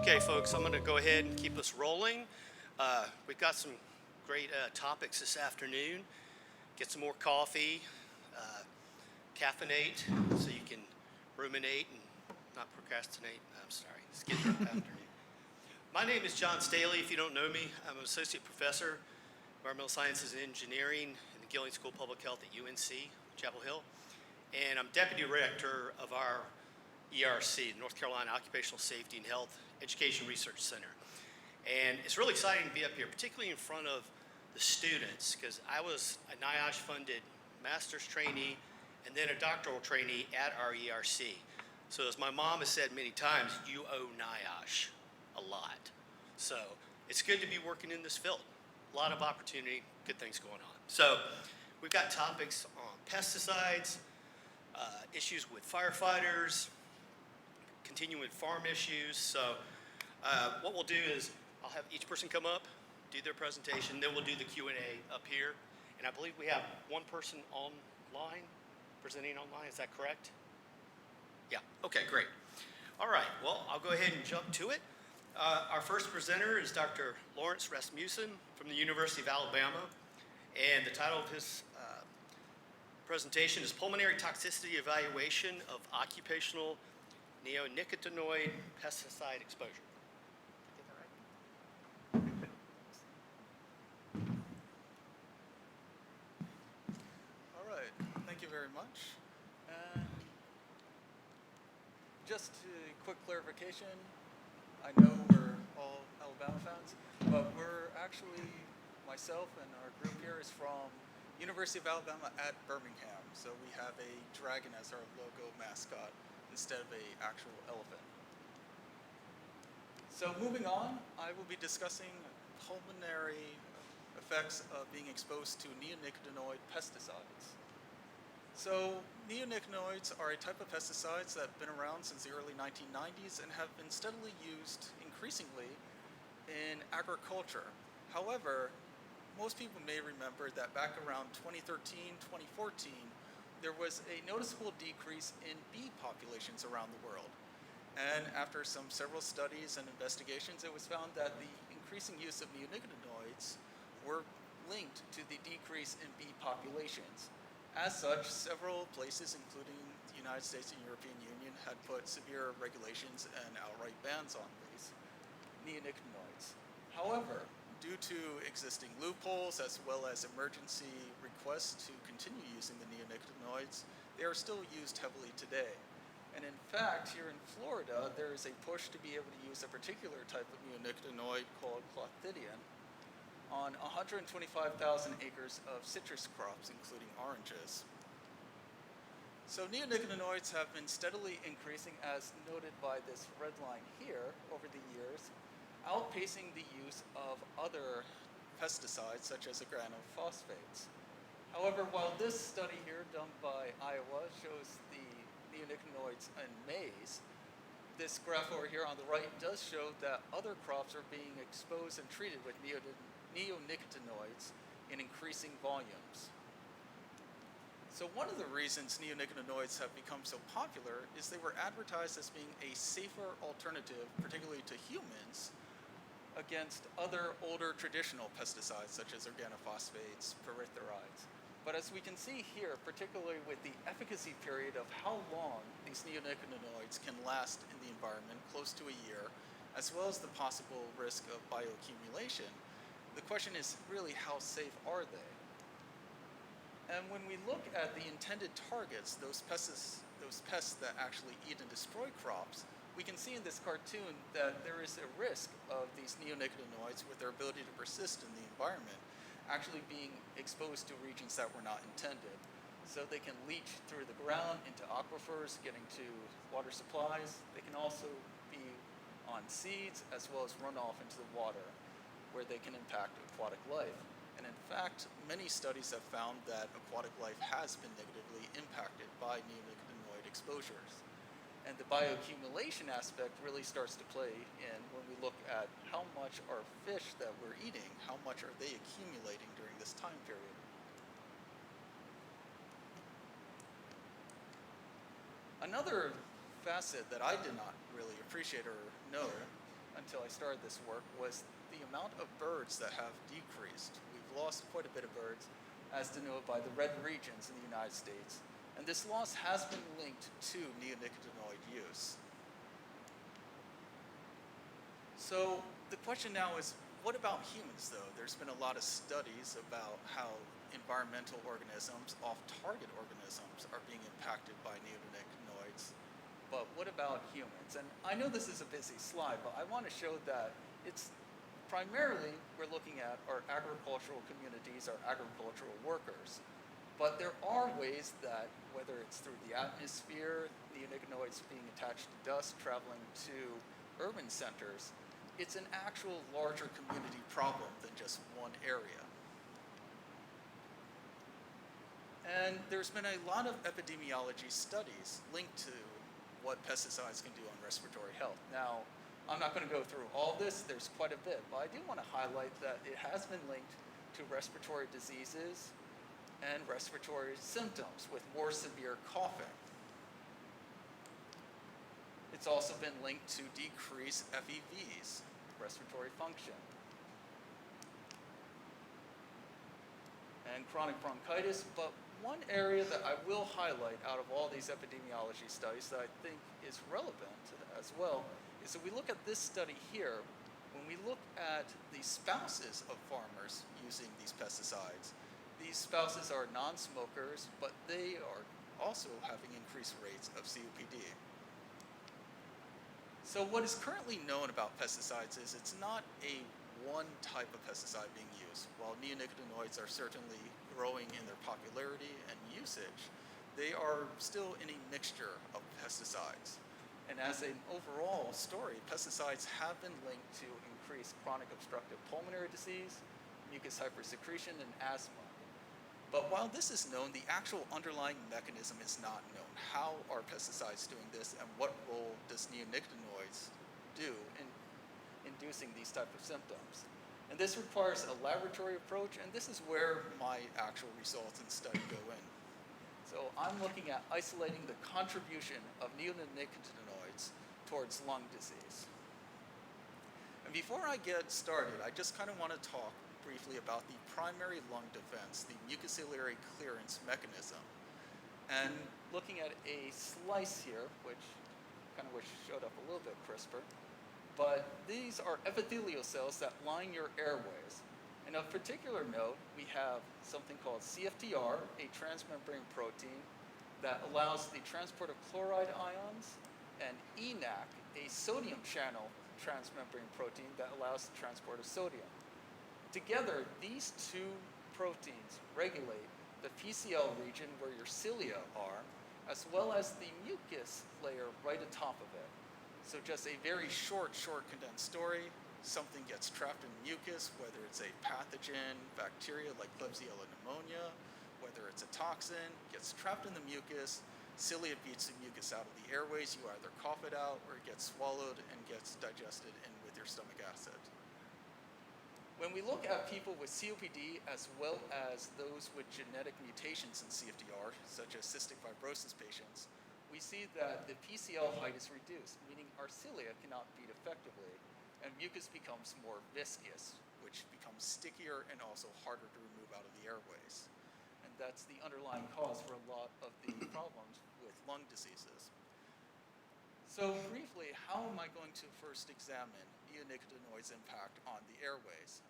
Okay, folks, I'm going to go ahead and keep us rolling. We've got some great topics this afternoon. Get some more coffee, caffeinate, so you can ruminate and not procrastinate. I'm sorry, it's getting up afternoon. My name is John Staley. If you don't know me, I'm an associate professor of environmental sciences and engineering in the Gilling School of Public Health at UNC, Chapel Hill. And I'm deputy director of our ERC, North Carolina Occupational Safety and Health Education Research Center. And it's really exciting to be up here, particularly in front of the students, because I was a NIOSH-funded master's trainee and then a doctoral trainee at our ERC. So as my mom has said many times, you owe NIOSH a lot. So it's good to be working in this field. A lot of opportunity, good things going on. So we've got topics on pesticides, issues with firefighters, continuing farm issues. So what we'll do is I'll have each person come up, do their presentation, then we'll do the Q&A up here. And I believe we have one person online, presenting online, is that correct? Yeah, okay, great. All right, well, I'll go ahead and jump to it. Our first presenter is Dr. Lawrence Rasmussen from the University of Alabama. And the title of his presentation is Pulmonary Toxicity Evaluation of Occupational Neonicotinoid Pesticide Exposure. Did I get that right? All right, thank you very much. And just a quick clarification, I know we're all Alabama fans, but we're actually, myself and our group here is from University of Alabama at Birmingham. So we have a dragon as our logo mascot instead of an actual elephant. So moving on, I will be discussing pulmonary effects of being exposed to neonicotinoid pesticides. So neonicotinoids are a type of pesticides that have been around since the early 1990s and have been steadily used increasingly in agriculture. However, most people may remember that back around 2013, 2014, there was a noticeable decrease in bee populations around the world. And after several studies and investigations, it was found that the increasing use of neonicotinoids were linked to the decrease in bee populations. As such, several places, including the United States and European Union, had put severe regulations and outright bans on these neonicotinoids. However, due to existing loopholes as well as emergency requests to continue using the neonicotinoids, they are still used heavily today. And in fact, here in Florida, there is a push to be able to use a particular type of neonicotinoid called clothidium on 125,000 acres of citrus crops, including oranges. So neonicotinoids have been steadily increasing, as noted by this red line here, over the years, outpacing the use of other pesticides such as organophosphates. However, while this study here done by Iowa shows the neonicotinoids in maize, this graph over here on the right does show that other crops are being exposed and treated with neonicotinoids in increasing volumes. So one of the reasons neonicotinoids have become so popular is they were advertised as being a safer alternative, particularly to humans, against other older traditional pesticides such as organophosphates, pyrethroids. But as we can see here, particularly with the efficacy period of how long these neonicotinoids can last in the environment, close to a year, as well as the possible risk of bioaccumulation, the question is really how safe are they? And when we look at the intended targets, those pests that actually eat and destroy crops, we can see in this cartoon that there is a risk of these neonicotinoids with their ability to persist in the environment actually being exposed to regions that were not intended. So they can leach through the ground into aquifers, getting to water supplies. They can also be on seeds as well as run off into the water where they can impact aquatic life. And in fact, many studies have found that aquatic life has been negatively impacted by neonicotinoid exposures. And the bioaccumulation aspect really starts to play in when we look at how much are fish that we're eating, how much are they accumulating during this time period. Another facet that I did not really appreciate or know I started this work was the amount of birds that have decreased. We've lost quite a bit of birds, as denoted by the red regions in the United States. And this loss has been linked to neonicotinoid use. So the question now is, what about humans though? There's been a lot of studies about how environmental organisms, off-target organisms, are being impacted by neonicotinoids. But what about humans? And I know this is a busy slide, but I want to show that it's primarily we're looking at our agricultural communities, our agricultural workers. But there are ways that, whether it's through the atmosphere, neonicotinoids being attached to dust, traveling to urban centers, it's an actual larger community problem than just one area. And there's been a lot of epidemiology studies linked to what pesticides can do on respiratory health. Now, I'm not going to go through all this, there's quite a bit, but I do want to highlight that it has been linked to respiratory diseases and respiratory symptoms with more severe coughing. It's also been linked to decreased FEVs, respiratory function, and chronic bronchitis. But one area that I will highlight out of all these epidemiology studies that I think is relevant as well is that we look at this study here. When we look at the spouses of farmers using these pesticides, these spouses are non-smokers, but they are also having increased rates of COPD. So what is currently known about pesticides is it's not a one type of pesticide being used. While neonicotinoids are certainly growing in their popularity and usage, they are still in a mixture of pesticides. And as an overall story, pesticides have been linked to increased chronic obstructive pulmonary disease, mucus hypersecretion, and asthma. But while this is known, the actual underlying mechanism is not known. How are pesticides doing this, and what role does neonicotinoids do in inducing these type of symptoms? And this requires a laboratory approach, and this is where my actual results and study go in. So I'm looking at isolating the contribution of neonicotinoids towards lung disease. And before I get started, I just kind of want to talk briefly about the primary lung defense, the mucociliary clearance mechanism. And looking at a slice here, which kind of wish showed up a little bit crisper, but these are epithelial cells that line your airways. And of particular note, we have something called CFTR, a transmembrane protein that allows the transport of chloride ions, and ENaC, a sodium channel transmembrane protein that allows the transport of sodium. Together, these two proteins regulate the PCL region where your cilia are, as well as the mucus layer right atop of it. So just a very short condensed story. Something gets trapped in mucus, whether it's a pathogen, bacteria like Klebsiella pneumonia, whether it's a toxin, gets trapped in the mucus, cilia beats the mucus out of the airways, you either cough it out or it gets swallowed and gets digested in with your stomach acid. When we look at people with COPD as well as those with genetic mutations in CFTR, such as cystic fibrosis patients, we see that the PCL height is reduced, meaning our cilia cannot beat effectively, and mucus becomes more viscous, which becomes stickier and also harder to remove out of the airways. And that's the underlying cause for a lot of the problems with lung diseases. So briefly, how am I going to first examine neonicotinoids' impact on the airways?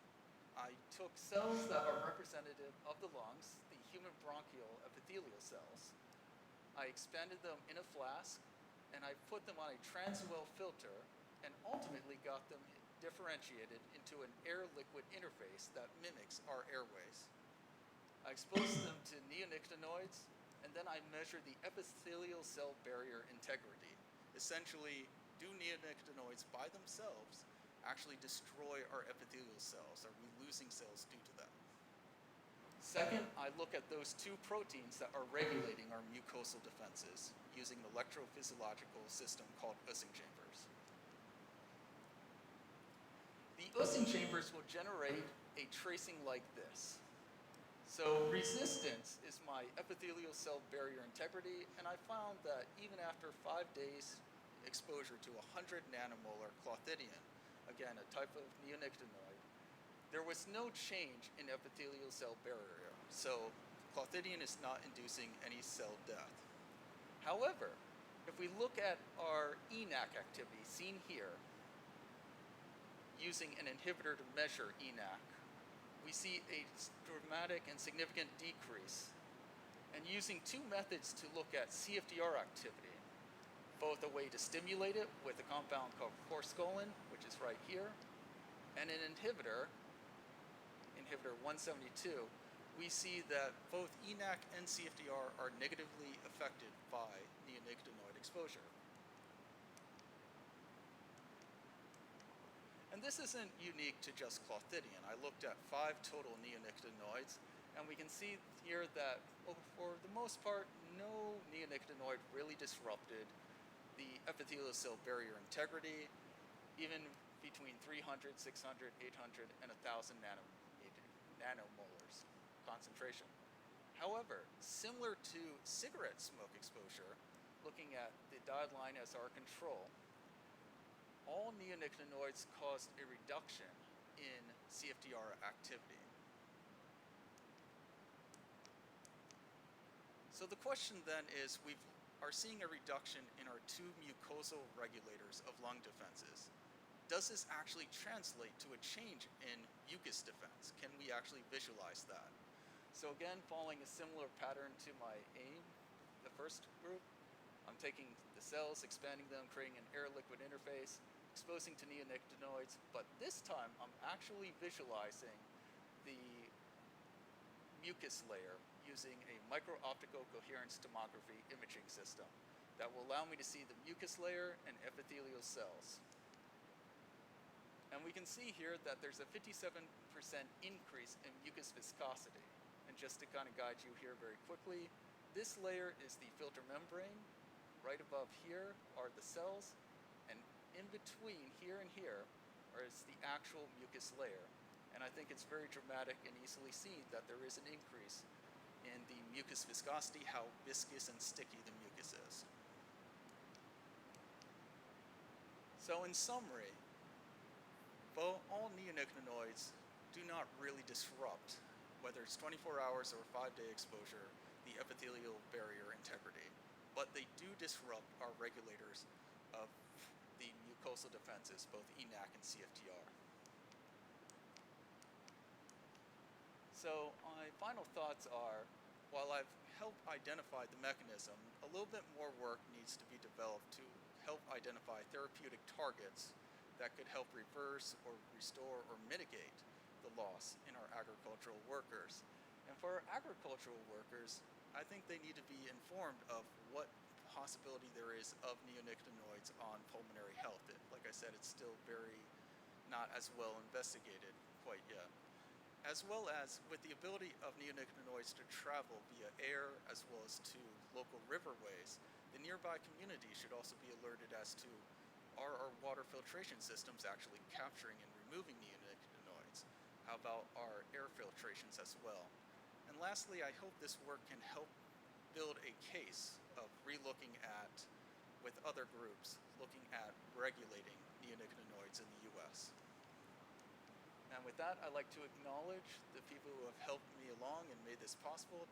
I took cells that are representative of the lungs, the human bronchial epithelial cells. I expanded them in a flask, and I put them on a trans-well filter, and ultimately got them differentiated into an air-liquid interface that mimics our airways. I exposed them to neonicotinoids, and then I measured the epithelial cell barrier integrity. Essentially, do neonicotinoids by themselves actually destroy our epithelial cells? Are we losing cells due to that? Second, I look at those two proteins that are regulating our mucosal defenses using an electrophysiological system called Ussing chambers. The Ussing chambers will generate a tracing like this. So resistance is my epithelial cell barrier integrity, and I found that even after 5 days exposure to 100 nanomolar clothidium, again, a type of neonicotinoid, there was no change in epithelial cell barrier. So clothianidin is not inducing any cell death. However, if we look at our ENaC activity seen here, using an inhibitor to measure ENaC, we see a dramatic and significant decrease. And using two methods to look at CFTR activity, both a way to stimulate it with a compound called forskolin, which is right here, and an inhibitor, inhibitor 172, we see that both ENaC and CFTR are negatively affected by neonicotinoid exposure. And this isn't unique to just clothianidin. I looked at 5 total neonicotinoids, and we can see here that, well, for the most part, no neonicotinoid really disrupted the epithelial cell barrier integrity, even between 300, 600, 800, and 1,000 nanomolars concentration. However, similar to cigarette smoke exposure, looking at the dotted line as our control, all neonicotinoids caused a reduction in CFTR activity. So the question then is, we are seeing a reduction in our 2 mucosal regulators of lung defenses. Does this actually translate to a change in mucus defense? Can we actually visualize that? So again, following a similar pattern to my aim, the first group, I'm taking the cells, expanding them, creating an air-liquid interface, exposing to neonicotinoids, but this time I'm actually visualizing the mucus layer using a micro-optical coherence tomography imaging system that will allow me to see the mucus layer and epithelial cells. And we can see here that there's a 57% increase in mucus viscosity. And just to kind of guide you here very quickly, this layer is the filter membrane. Right above here are the cells, and in between here and here is the actual mucus layer. And I think it's very dramatic and easily seen that there is an increase in the mucus viscosity, how viscous and sticky the mucus is. So in summary, all neonicotinoids do not really disrupt, whether it's 24 hours or 5-day exposure, the epithelial barrier integrity, but they do disrupt our regulators of the mucosal defenses, both ENaC and CFTR. So my final thoughts are, while I've helped identify the mechanism, a little bit more work needs to be developed to help identify therapeutic targets that could help reverse or restore or mitigate the loss in our agricultural workers. And for our agricultural workers, I think they need to be informed of what possibility there is of neonicotinoids on pulmonary health. Like I said, it's still very not as well investigated quite yet. As well as with the ability of neonicotinoids to travel via air as well as to local riverways, the nearby community should also be alerted as to, are our water filtration systems actually capturing and removing neonicotinoids? How about our air filtrations as well? And lastly, I hope this work can help build a case of relooking at, with other groups, looking at regulating neonicotinoids in the US. And with that, I'd like to acknowledge the people who have helped me along and made this possible,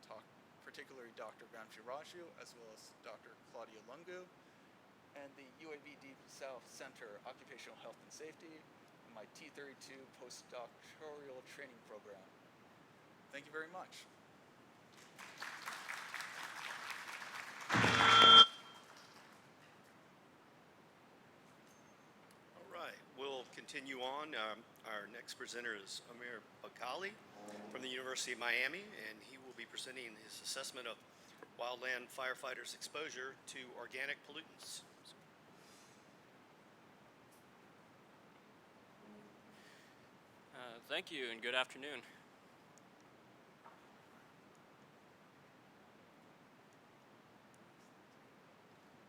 particularly Dr. Vamshiraju, as well as Dr. Claudia Lungu, and the UAB Deep South Center Occupational Health and Safety, and my T32 postdoctoral training program. Thank you very much. All right, we'll continue on. Our next presenter is Umer Bakali from the University of Miami, and he will be presenting his assessment of wildland firefighters' exposure to organic pollutants. Thank you and good afternoon.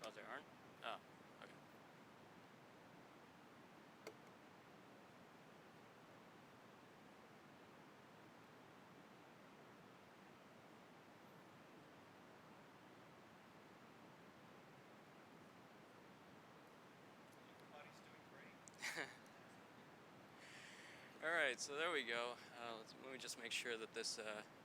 Oh, there aren't? Oh, okay. Everybody's doing great. All right, so there we go. Let me just make sure that this,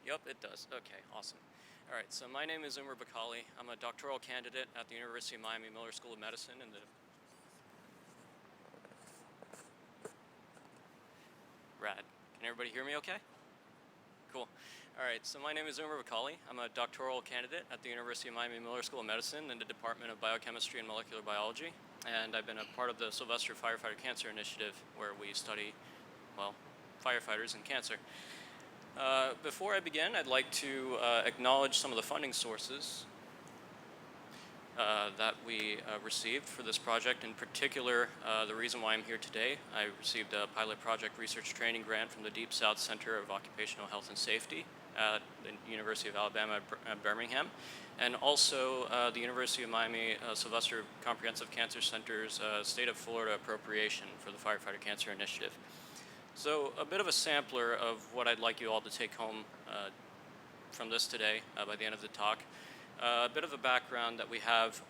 yep, it does. Okay, awesome. All right, so my name is Umer Bakali. I'm a doctoral candidate at the University of Miami Miller School of Medicine in the Rad. Can everybody hear me okay? Cool. All right, so my name is Umer Bakali. I'm a doctoral candidate at the University of Miami Miller School of Medicine in the Department of Biochemistry and Molecular Biology. And I've been a part of the Sylvester Firefighter Cancer Initiative, where we study, well, firefighters and cancer. Before I begin, I'd like to acknowledge some of the funding sources that we received for this project. In particular, the reason why I'm here today, I received a pilot project research training grant from the Deep South Center of Occupational Health and Safety at the University of Alabama at Birmingham, and also the University of Miami Sylvester Comprehensive Cancer Center's State of Florida appropriation for the Firefighter Cancer Initiative. So a bit of a sampler of what I'd like you all to take home from this today by the end of the talk. A bit of a background that we have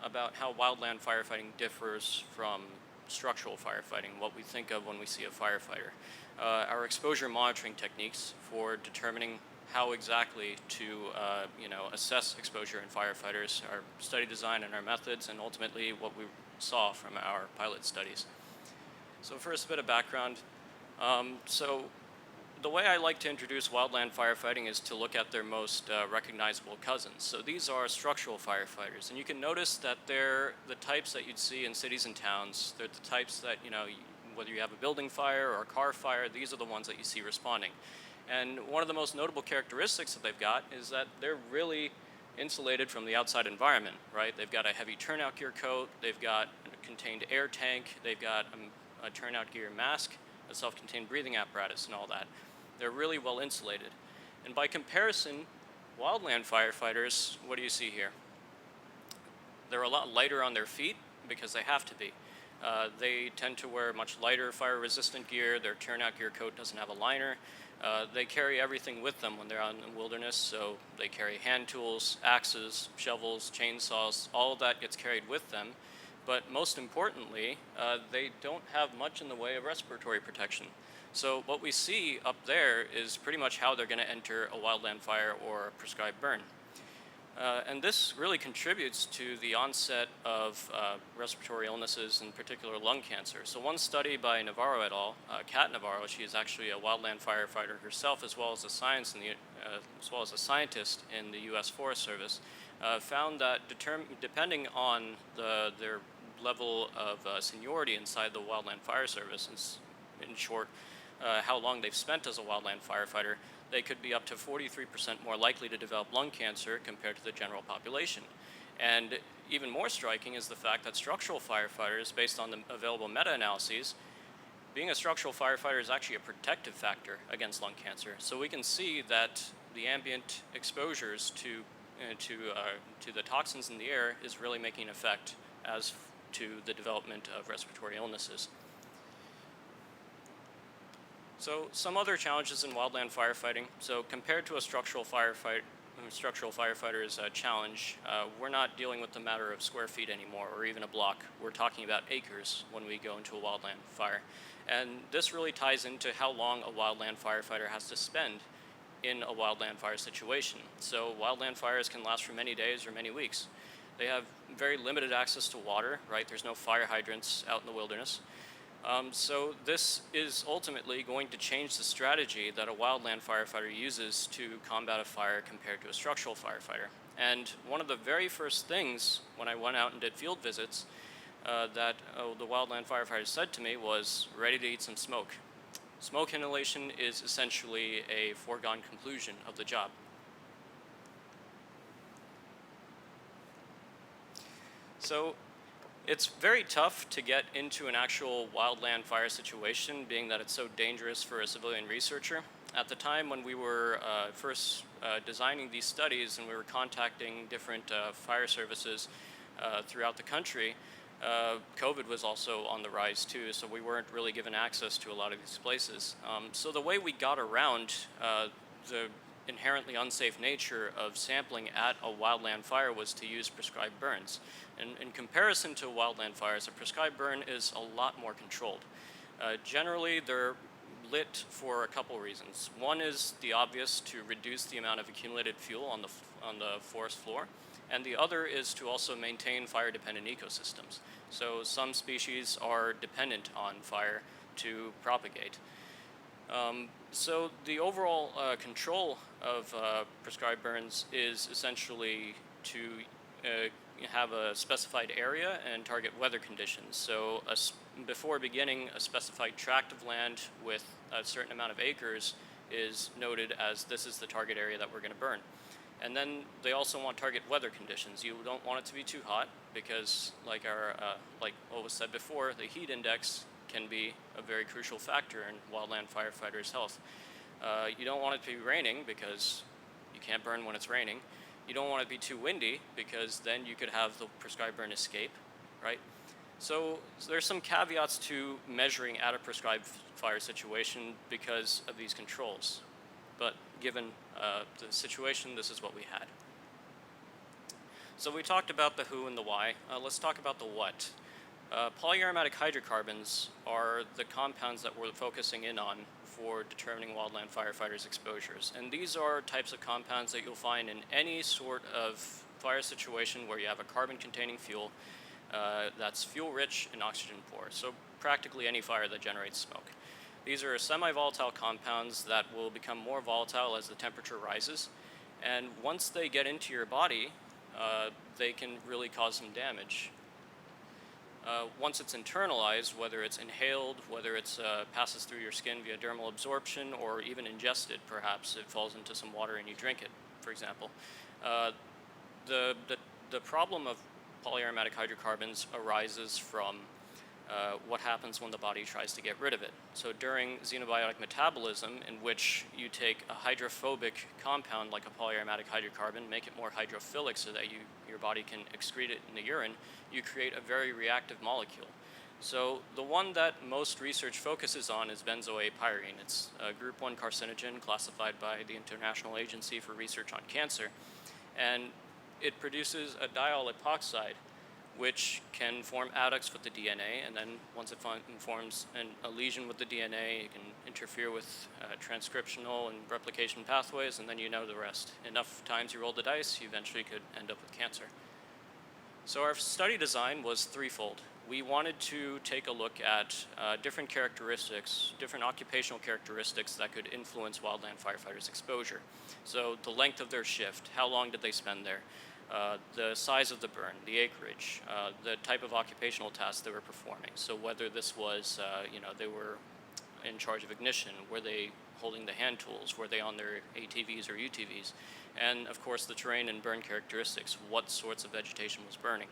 about how wildland firefighting differs from structural firefighting, what we think of when we see a firefighter. Our exposure monitoring techniques for determining how exactly to assess exposure in firefighters, our study design and our methods, and ultimately what we saw from our pilot studies. So first, a bit of background. So the way I like to introduce wildland firefighting is to look at their most recognizable cousins. So these are structural firefighters, and you can notice that they're the types that you'd see in cities and towns. They're the types that, whether you have a building fire or a car fire, these are the ones that you see responding. And one of the most notable characteristics that they've got is that they're really insulated from the outside environment, right? They've got a heavy turnout gear coat, they've got a contained air tank, they've got a turnout gear mask, a self-contained breathing apparatus, and all that. They're really well insulated. And by comparison, wildland firefighters, what do you see here? They're a lot lighter on their feet because they have to be. They tend to wear much lighter fire-resistant gear. Their turnout gear coat doesn't have a liner. They carry everything with them when they're out in the wilderness, so they carry hand tools, axes, shovels, chainsaws, all of that gets carried with them. But most importantly, they don't have much in the way of respiratory protection. So what we see up there is pretty much how they're going to enter a wildland fire or a prescribed burn. And this really contributes to the onset of respiratory illnesses, in particular lung cancer. So one study by Navarro et al., Kat Navarro, she is actually a wildland firefighter herself, as well as a scientist in the U.S. Forest Service, found that depending on their level of seniority inside the Wildland Fire Service, in short, how long they've spent as a wildland firefighter, they could be up to 43% more likely to develop lung cancer compared to the general population. And even more striking is the fact that structural firefighters, based on the available meta-analyses, being a structural firefighter is actually a protective factor against lung cancer. So we can see that the ambient exposures to the toxins in the air is really making an effect as to the development of respiratory illnesses. So some other challenges in wildland firefighting. So compared to a structural firefighter's challenge, we're not dealing with the matter of square feet anymore, or even a block. We're talking about acres when we go into a wildland fire. And this really ties into how long a wildland firefighter has to spend in a wildland fire situation. So wildland fires can last for many days or many weeks. They have very limited access to water, right? There's no fire hydrants out in the wilderness. So this is ultimately going to change the strategy that a wildland firefighter uses to combat a fire compared to a structural firefighter. And one of the very first things when I went out and did field visits that the wildland firefighter said to me was, ready to eat some smoke. Smoke inhalation is essentially a foregone conclusion of the job. So it's very tough to get into an actual wildland fire situation, being that it's so dangerous for a civilian researcher. At the time when we were first designing these studies and we were contacting different fire services throughout the country, COVID was also on the rise too, so we weren't really given access to a lot of these places. So the way we got around the inherently unsafe nature of sampling at a wildland fire was to use prescribed burns. And in comparison to wildland fires, a prescribed burn is a lot more controlled. Generally, they're lit for a couple reasons. One is the obvious, to reduce the amount of accumulated fuel on the forest floor, and the other is to also maintain fire-dependent ecosystems. So some species are dependent on fire to propagate. So the overall control of prescribed burns is essentially to have a specified area and target weather conditions. So before beginning, a specified tract of land with a certain amount of acres is noted as this is the target area that we're going to burn. And then they also want target weather conditions. You don't want it to be too hot because, like what was said before, the heat index can be a very crucial factor in wildland firefighters' health. You don't want it to be raining because you can't burn when it's raining. You don't want it to be too windy because then you could have the prescribed burn escape, right? So there's some caveats to measuring at a prescribed fire situation because of these controls. But given the situation, this is what we had. So we talked about the who and the why. Let's talk about the what. Polyaromatic hydrocarbons are the compounds that we're focusing in on for determining wildland firefighters' exposures. And these are types of compounds that you'll find in any sort of fire situation where you have a carbon-containing fuel that's fuel-rich and oxygen-poor. So practically any fire that generates smoke. These are semi-volatile compounds that will become more volatile as the temperature rises. And once they get into your body, they can really cause some damage. Once it's internalized, whether it's inhaled, whether it passes through your skin via dermal absorption, or even ingested, perhaps it falls into some water and you drink it, for example. The problem of polyaromatic hydrocarbons arises from what happens when the body tries to get rid of it. So during xenobiotic metabolism, in which you take a hydrophobic compound like a polyaromatic hydrocarbon, make it more hydrophilic so that your body can excrete it in the urine, you create a very reactive molecule. So the one that most research focuses on is benzoate-pyrene. It's a group 1 carcinogen classified by the International Agency for Research on Cancer. And it produces a diol epoxide, which can form adducts with the DNA, and then once it forms a lesion with the DNA, it can interfere with transcriptional and replication pathways, and then you know the rest. Enough times you roll the dice, you eventually could end up with cancer. So our study design was threefold. We wanted to take a look at different characteristics, different occupational characteristics that could influence wildland firefighters' exposure. So the length of their shift, how long did they spend there? The size of the burn, the acreage, the type of occupational tasks they were performing. So whether this was, they were in charge of ignition, were they holding the hand tools, were they on their ATVs or UTVs, and of course the terrain and burn characteristics, what sorts of vegetation was burning.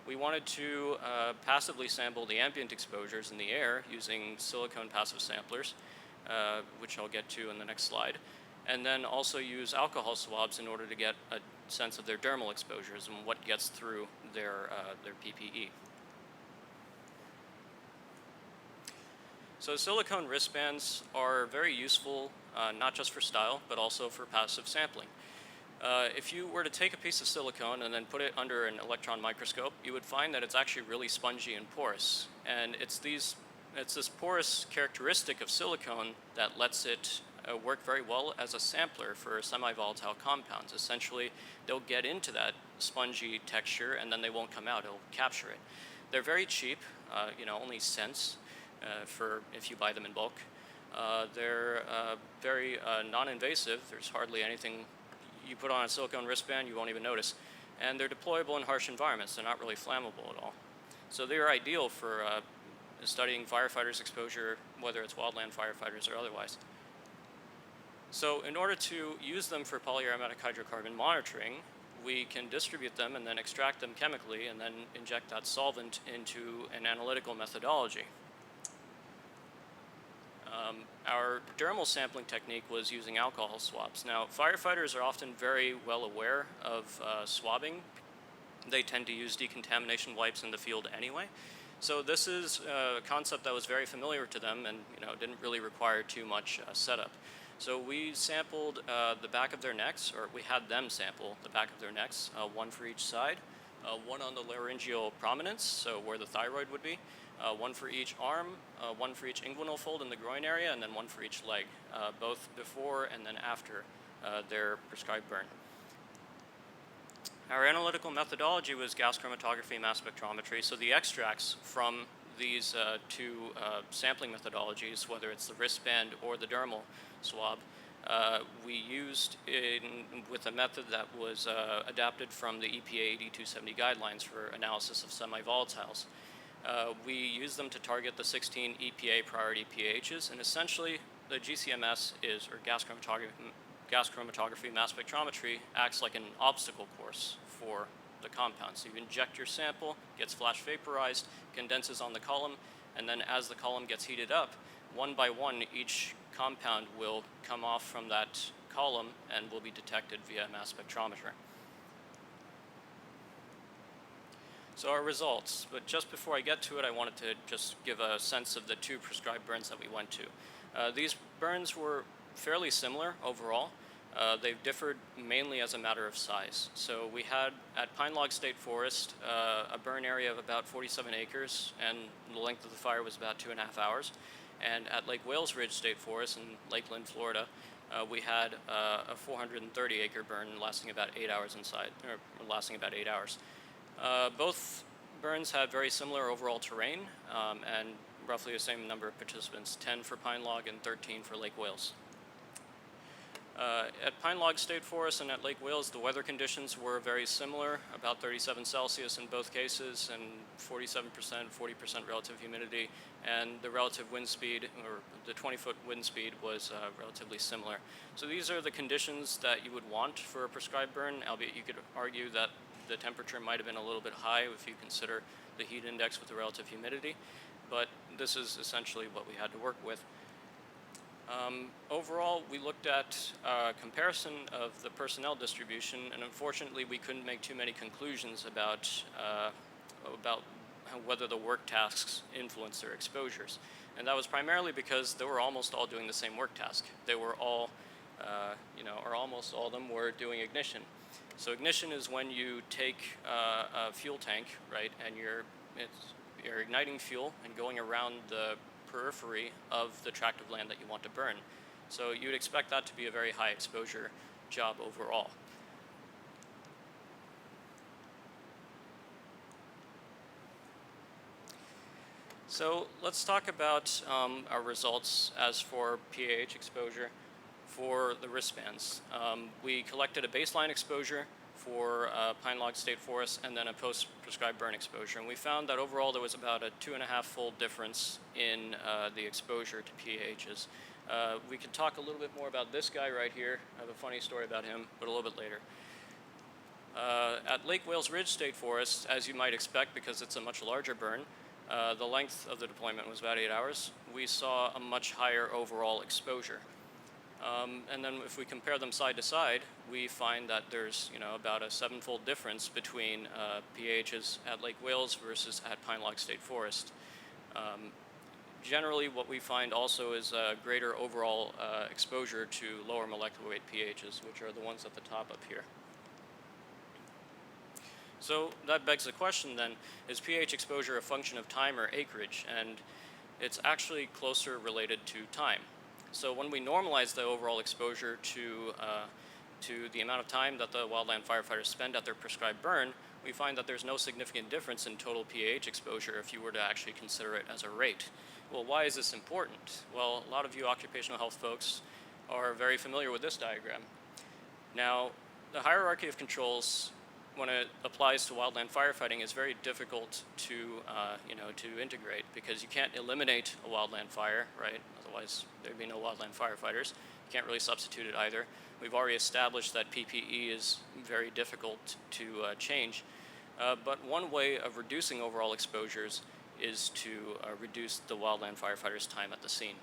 We wanted to passively sample the ambient exposures in the air using silicone passive samplers, which I'll get to in the next slide, and then also use alcohol swabs in order to get a sense of their dermal exposures and what gets through their PPE. So silicone wristbands are very useful, not just for style, but also for passive sampling. If you were to take a piece of silicone and then put it under an electron microscope, you would find that it's actually really spongy and porous. And it's this porous characteristic of silicone that lets it work very well as a sampler for semi-volatile compounds. Essentially, they'll get into that spongy texture and then they won't come out. It'll capture it. They're very cheap, only cents for if you buy them in bulk. They're very non-invasive. There's hardly anything you put on a silicone wristband you won't even notice. And they're deployable in harsh environments. They're not really flammable at all. So they're ideal for studying firefighters' exposure, whether it's wildland firefighters or otherwise. So in order to use them for polyaromatic hydrocarbon monitoring, we can distribute them and then extract them chemically and then inject that solvent into an analytical methodology. Our dermal sampling technique was using alcohol swabs. Now, firefighters are often very well aware of swabbing. They tend to use decontamination wipes in the field anyway. So this is a concept that was very familiar to them and didn't really require too much setup. So we sampled the back of their necks, or we had them sample the back of their necks, one for each side, one on the laryngeal prominence, so where the thyroid would be, one for each arm, one for each inguinal fold in the groin area, and then one for each leg, both before and then after their prescribed burn. Our analytical methodology was gas chromatography, mass spectrometry. So the extracts from these two sampling methodologies, whether it's the wristband or the dermal swab, we used with a method that was adapted from the EPA 8270 guidelines for analysis of semi-volatiles. We used them to target the 16 EPA priority pHs, and essentially the GCMS is, or gas chromatography mass spectrometry, acts like an obstacle course for the compound. So you inject your sample, gets flash vaporized, condenses on the column, and then as the column gets heated up, one by one, each compound will come off from that column and will be detected via mass spectrometer. So our results, but just before I get to it, I wanted to just give a sense of the two prescribed burns that we went to. These burns were fairly similar overall. They've differed mainly as a matter of size. So we had at Pine Log State Forest a burn area of about 47 acres, and the length of the fire was about 2.5 hours. And at Lake Wales Ridge State Forest in Lakeland, Florida, we had a 430 acre burn lasting about 8 hours Both burns had very similar overall terrain and roughly the same number of participants, 10 for Pine Log and 13 for Lake Wales. At Pine Log State Forest and at Lake Wales, the weather conditions were very similar, about 37 Celsius in both cases and 47%, 40% relative humidity, and the relative wind speed, or the 20-foot wind speed, was relatively similar. So these are the conditions that you would want for a prescribed burn, albeit you could argue that the temperature might have been a little bit high if you consider the heat index with the relative humidity, but this is essentially what we had to work with. Overall, we looked at a comparison of the personnel distribution, and unfortunately we couldn't make too many conclusions about whether the work tasks influence their exposures. And that was primarily because they were almost all doing the same work task. They were all, or almost all of them were doing ignition. So ignition is when you take a fuel tank, right, and you're igniting fuel and going around the periphery of the tract of land that you want to burn. So you'd expect that to be a very high exposure job overall. So let's talk about our results as for PAH exposure for the wristbands. We collected a baseline exposure for Pine Log State Forest and then a post-prescribed burn exposure. And we found that overall there was about a 2.5-fold difference in the exposure to PAHs. We can talk a little bit more about this guy right here. I have a funny story about him, but a little bit later. At Lake Wales Ridge State Forest, as you might expect because it's a much larger burn, the length of the deployment was about 8 hours. We saw a much higher overall exposure. And then if we compare them side to side, we find that there's about a 7-fold difference between PAHs at Lake Wales versus at Pine Log State Forest. Generally, what we find also is a greater overall exposure to lower molecular weight PAHs, which are the ones at the top up here. So that begs the question then, is pH exposure a function of time or acreage? And it's actually closer related to time. So when we normalize the overall exposure to the amount of time that the wildland firefighters spend at their prescribed burn, we find that there's no significant difference in total pH exposure if you were to actually consider it as a rate. Well, why is this important? Well, a lot of you occupational health folks are very familiar with this diagram. Now, the hierarchy of controls, when it applies to wildland firefighting, is very difficult to integrate because you can't eliminate a wildland fire, right? Otherwise, there'd be no wildland firefighters. You can't really substitute it either. We've already established that PPE is very difficult to change. But one way of reducing overall exposures is to reduce the wildland firefighters' time at the scene.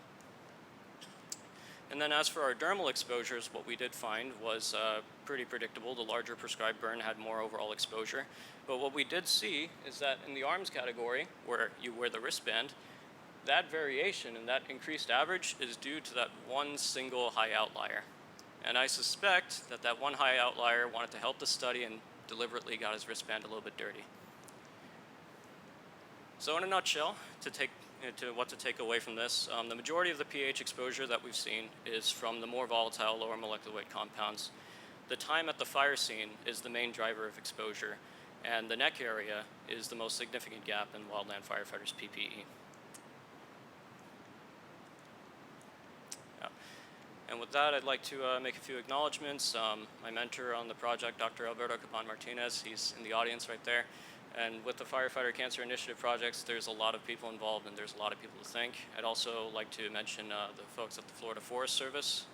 And then as for our dermal exposures, what we did find was pretty predictable. The larger prescribed burn had more overall exposure. But what we did see is that in the arms category, where you wear the wristband, that variation and that increased average is due to that one single high outlier. And I suspect that that one high outlier wanted to help the study and deliberately got his wristband a little bit dirty. So in a nutshell, to what to take away from this, the majority of the pH exposure that we've seen is from the more volatile, lower molecular weight compounds. The time at the fire scene is the main driver of exposure, and the neck area is the most significant gap in Wildland Firefighters PPE. Yeah. And with that, I'd like to make a few acknowledgments. My mentor on the project, Dr. Alberto Capan Martinez, he's in the audience right there. And with the Firefighter Cancer Initiative projects, there's a lot of people involved and there's a lot of people to thank. I'd also like to mention the folks at the Florida Forest Service.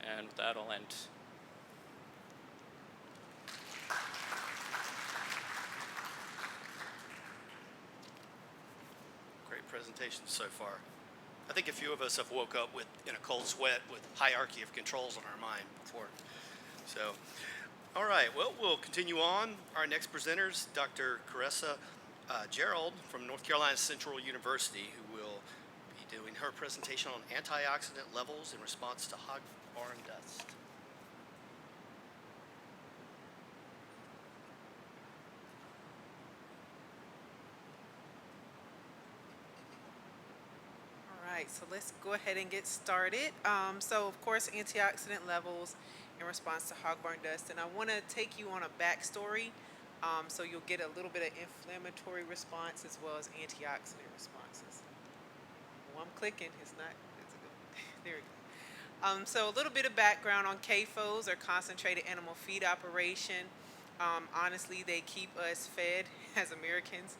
And with that, I'll end. Great presentation so far. I think a few of us have woke up in a cold sweat with hierarchy of controls on our mind before. So, all right, well, we'll continue on. Our next presenters, Dr. Carresse Gerald from North Carolina Central University, who will be doing her presentation on antioxidant levels in response to hog barn dust. Right, so let's go ahead and get started. So of course, antioxidant levels in response to hog barn dust, and I want to take you on a backstory, so you'll get a little bit of inflammatory response as well as antioxidant responses. Well, I'm clicking. It's not. It's a good. There we go. So a little bit of background on CAFOs, or concentrated animal feed operation. Honestly, they keep us fed as Americans.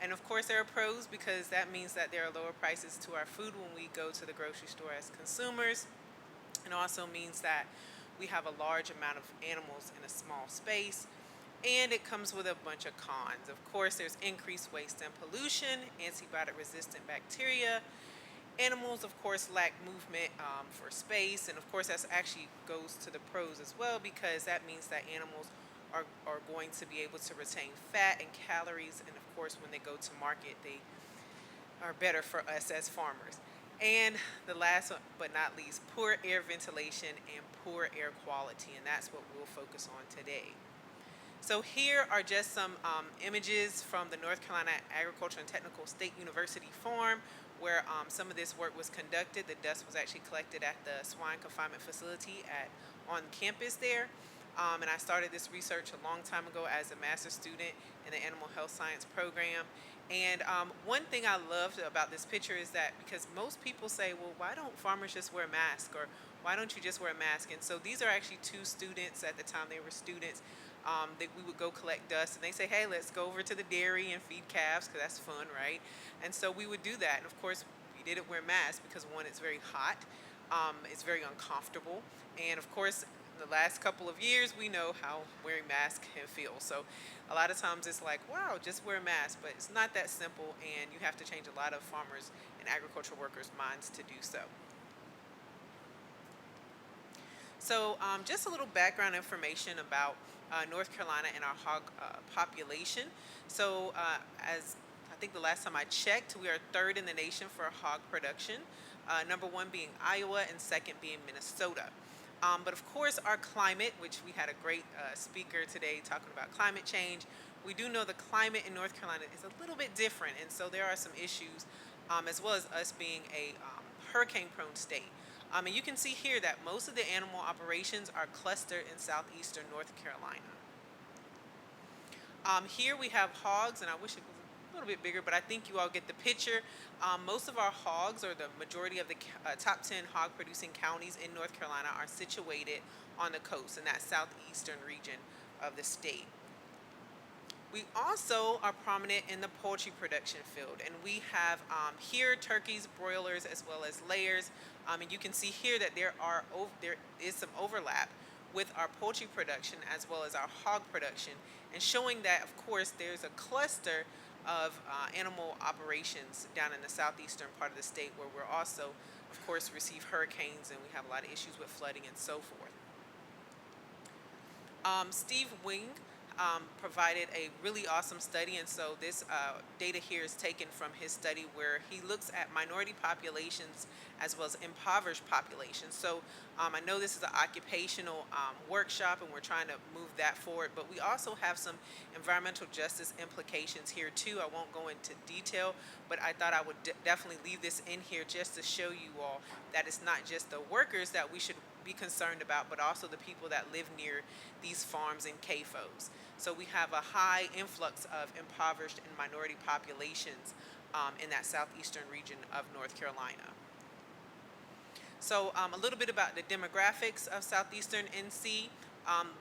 And of course, there are pros, because that means that there are lower prices to our food when we go to the grocery store as consumers. It also means that we have a large amount of animals in a small space. And it comes with a bunch of cons. Of course, there's increased waste and pollution, antibiotic-resistant bacteria. Animals, of course, lack movement for space. And of course, that actually goes to the pros as well, because that means that animals are going to be able to retain fat and calories, and of course when they go to market they are better for us as farmers. And the last but not least, poor air ventilation and poor air quality, and that's what we'll focus on today. So here are just some images from the North Carolina Agricultural and Technical State University farm, where some of this work was conducted. The dust was actually collected at the swine confinement facility on campus there. And I started this research a long time ago as a master's student in the animal health science program. And one thing I loved about this picture is that, because most people say, well, why don't farmers just wear masks, or why don't you just wear a mask? And so these are actually two students at the time they were students. That we would go collect dust, and they say, hey, let's go over to the dairy and feed calves, because that's fun, right? And so we would do that. And of course, we didn't wear masks because, one, it's very hot, it's very uncomfortable, and of course, the last couple of years, we know how wearing masks can feel. So a lot of times it's like, wow, just wear a mask, but it's not that simple, and you have to change a lot of farmers and agricultural workers' minds to do so. So just a little background information about North Carolina and our hog population. So as I think the last time I checked, we are third in the nation for hog production, number one being Iowa and second being Minnesota. But of course, our climate, which we had a great speaker today talking about climate change, we do know the climate in North Carolina is a little bit different, and so there are some issues, as well as us being a hurricane-prone state. And you can see here that most of the animal operations are clustered in southeastern North Carolina. Here we have hogs, and I wish it was a little bit bigger, but I think you all get the picture. Most of our hogs, or the majority of the top 10 hog producing counties in North Carolina, are situated on the coast in that southeastern region of the state. We also are prominent in the poultry production field, and we have here turkeys, broilers, as well as layers. And you can see here that there is some overlap with our poultry production as well as our hog production, and showing that, of course, there's a cluster of animal operations down in the southeastern part of the state, where we're also, of course, receive hurricanes, and we have a lot of issues with flooding and so forth. Steve Wing provided a really awesome study, and so this data here is taken from his study where he looks at minority populations as well as impoverished populations. So I know this is an occupational workshop, and we're trying to move that forward, but we also have some environmental justice implications here too. I won't go into detail, but I thought I would definitely leave this in here just to show you all that it's not just the workers that we should be concerned about, but also the people that live near these farms and CAFOs. So we have a high influx of impoverished and minority populations in that southeastern region of North Carolina. So a little bit about the demographics of southeastern NC.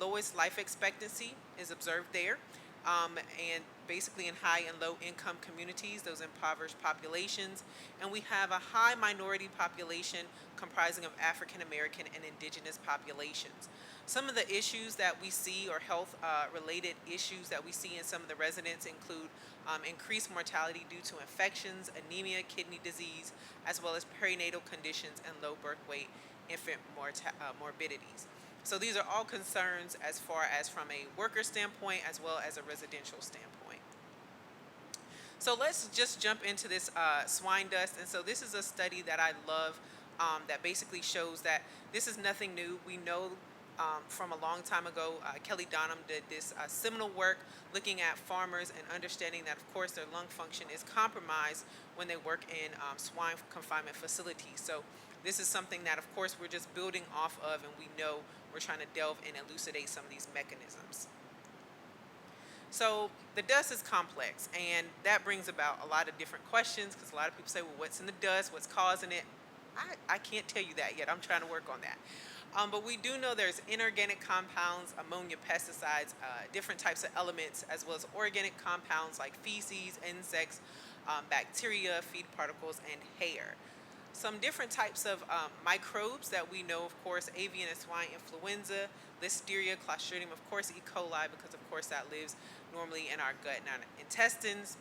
Lowest life expectancy is observed there. And basically in high and low income communities, those impoverished populations. And we have a high minority population comprising of African American and indigenous populations. Some of the issues that we see, or health related issues that we see in some of the residents, include increased mortality due to infections, anemia, kidney disease, as well as perinatal conditions and low birth weight infant morbidities. So these are all concerns as far as from a worker standpoint as well as a residential standpoint. So let's just jump into this swine dust. And so this is a study that I love that basically shows that this is nothing new. We know from a long time ago, Kelly Donham did this seminal work looking at farmers and understanding that, of course, their lung function is compromised when they work in swine confinement facilities. So this is something that, of course, we're just building off of, and we know we're trying to delve and elucidate some of these mechanisms. So the dust is complex, and that brings about a lot of different questions, because a lot of people say, well, what's in the dust? What's causing it? I can't tell you that yet. I'm trying to work on that. But we do know there's inorganic compounds, ammonia, pesticides, different types of elements, as well as organic compounds like feces, insects, bacteria, feed particles, and hair. Some different types of microbes that we know, of course, avian and swine influenza, listeria, clostridium, of course, E. coli, because of course that lives normally in our gut and our intestines.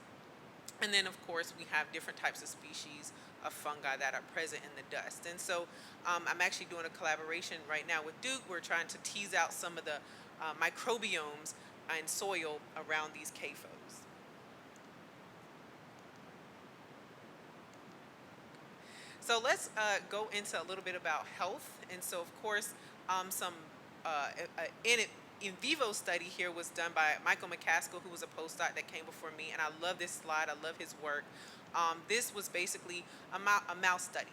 And then, of course, we have different types of species of fungi that are present in the dust. And so I'm actually doing a collaboration right now with Duke. We're trying to tease out some of the microbiomes and soil around these CAFOs. So let's go into a little bit about health. And so, of course, some in vivo study here was done by Michael McCaskill, who was a postdoc that came before me, and I love this slide. I love his work. This was basically a mouse study,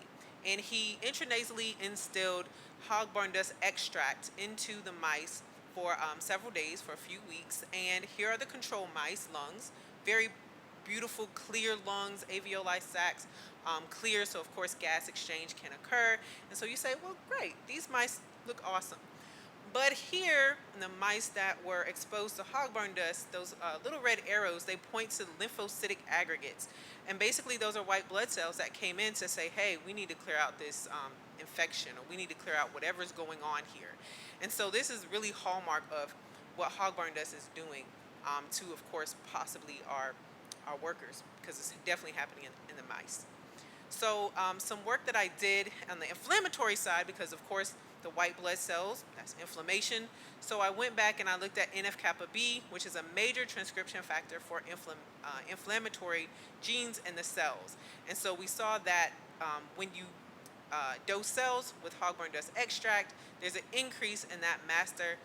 and he intranasally instilled hog barn dust extract into the mice for several days, for a few weeks. And here are the control mice lungs, very beautiful clear lungs, alveoli sacs, clear, so of course gas exchange can occur. And so you say, well, great, these mice look awesome. But here, the mice that were exposed to hog barn dust, those little red arrows, they point to lymphocytic aggregates. And basically those are white blood cells that came in to say, hey, we need to clear out this infection, or we need to clear out whatever's going on here. And so this is really hallmark of what hog barn dust is doing to, of course, possibly our workers, because it's definitely happening in the mice. So some work that I did on the inflammatory side, because of course the white blood cells, that's inflammation. So I went back and I looked at NF-kappa B, which is a major transcription factor for inflammatory genes in the cells. And so we saw that when you dose cells with hog barn dust extract, there's an increase in that master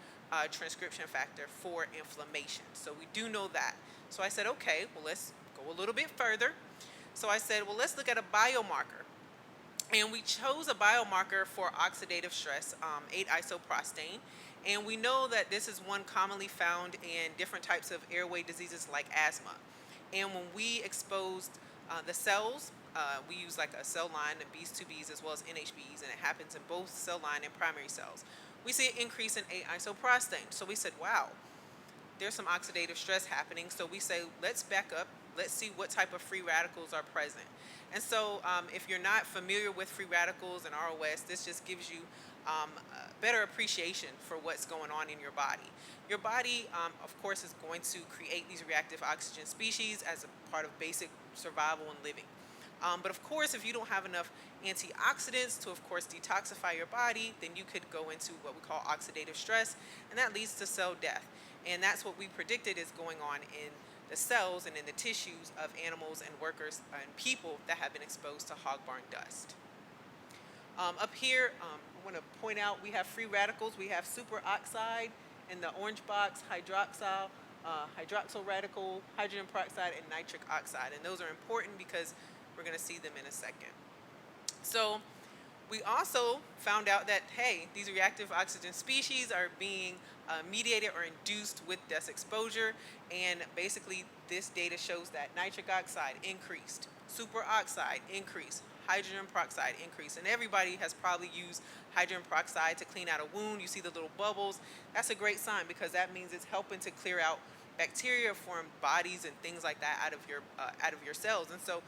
transcription factor for inflammation. So we do know that. So I said, okay, well, let's go a little bit further. So I said, well, let's look at a biomarker. And we chose a biomarker for oxidative stress, 8-isoprostane. And we know that this is one commonly found in different types of airway diseases like asthma. And when we exposed the cells, we use like a cell line, the Bs, 2Bs, as well as NHBs, and it happens in both cell line and primary cells. We see an increase in 8-isoprostane. So we said, wow, there's some oxidative stress happening. So we say, let's back up. Let's see what type of free radicals are present. And so if you're not familiar with free radicals and ROS, this just gives you a better appreciation for what's going on in your body. Your body, of course, is going to create these reactive oxygen species as a part of basic survival and living. But of course, if you don't have enough antioxidants to, of course, detoxify your body, then you could go into what we call oxidative stress, and that leads to cell death. And that's what we predicted is going on in the cells and in the tissues of animals and workers and people that have been exposed to hog barn dust. Up here, I want to point out we have free radicals. We have superoxide in the orange box, hydroxyl radical, hydrogen peroxide, and nitric oxide. And those are important because we're going to see them in a second. So we also found out that, hey, these reactive oxygen species are being mediated or induced with dust exposure. And basically, this data shows that nitric oxide increased, superoxide increased, hydrogen peroxide increase. And everybody has probably used hydrogen peroxide to clean out a wound. You see the little bubbles. That's a great sign because that means it's helping to clear out bacteria, form bodies and things like that out of your cells. And so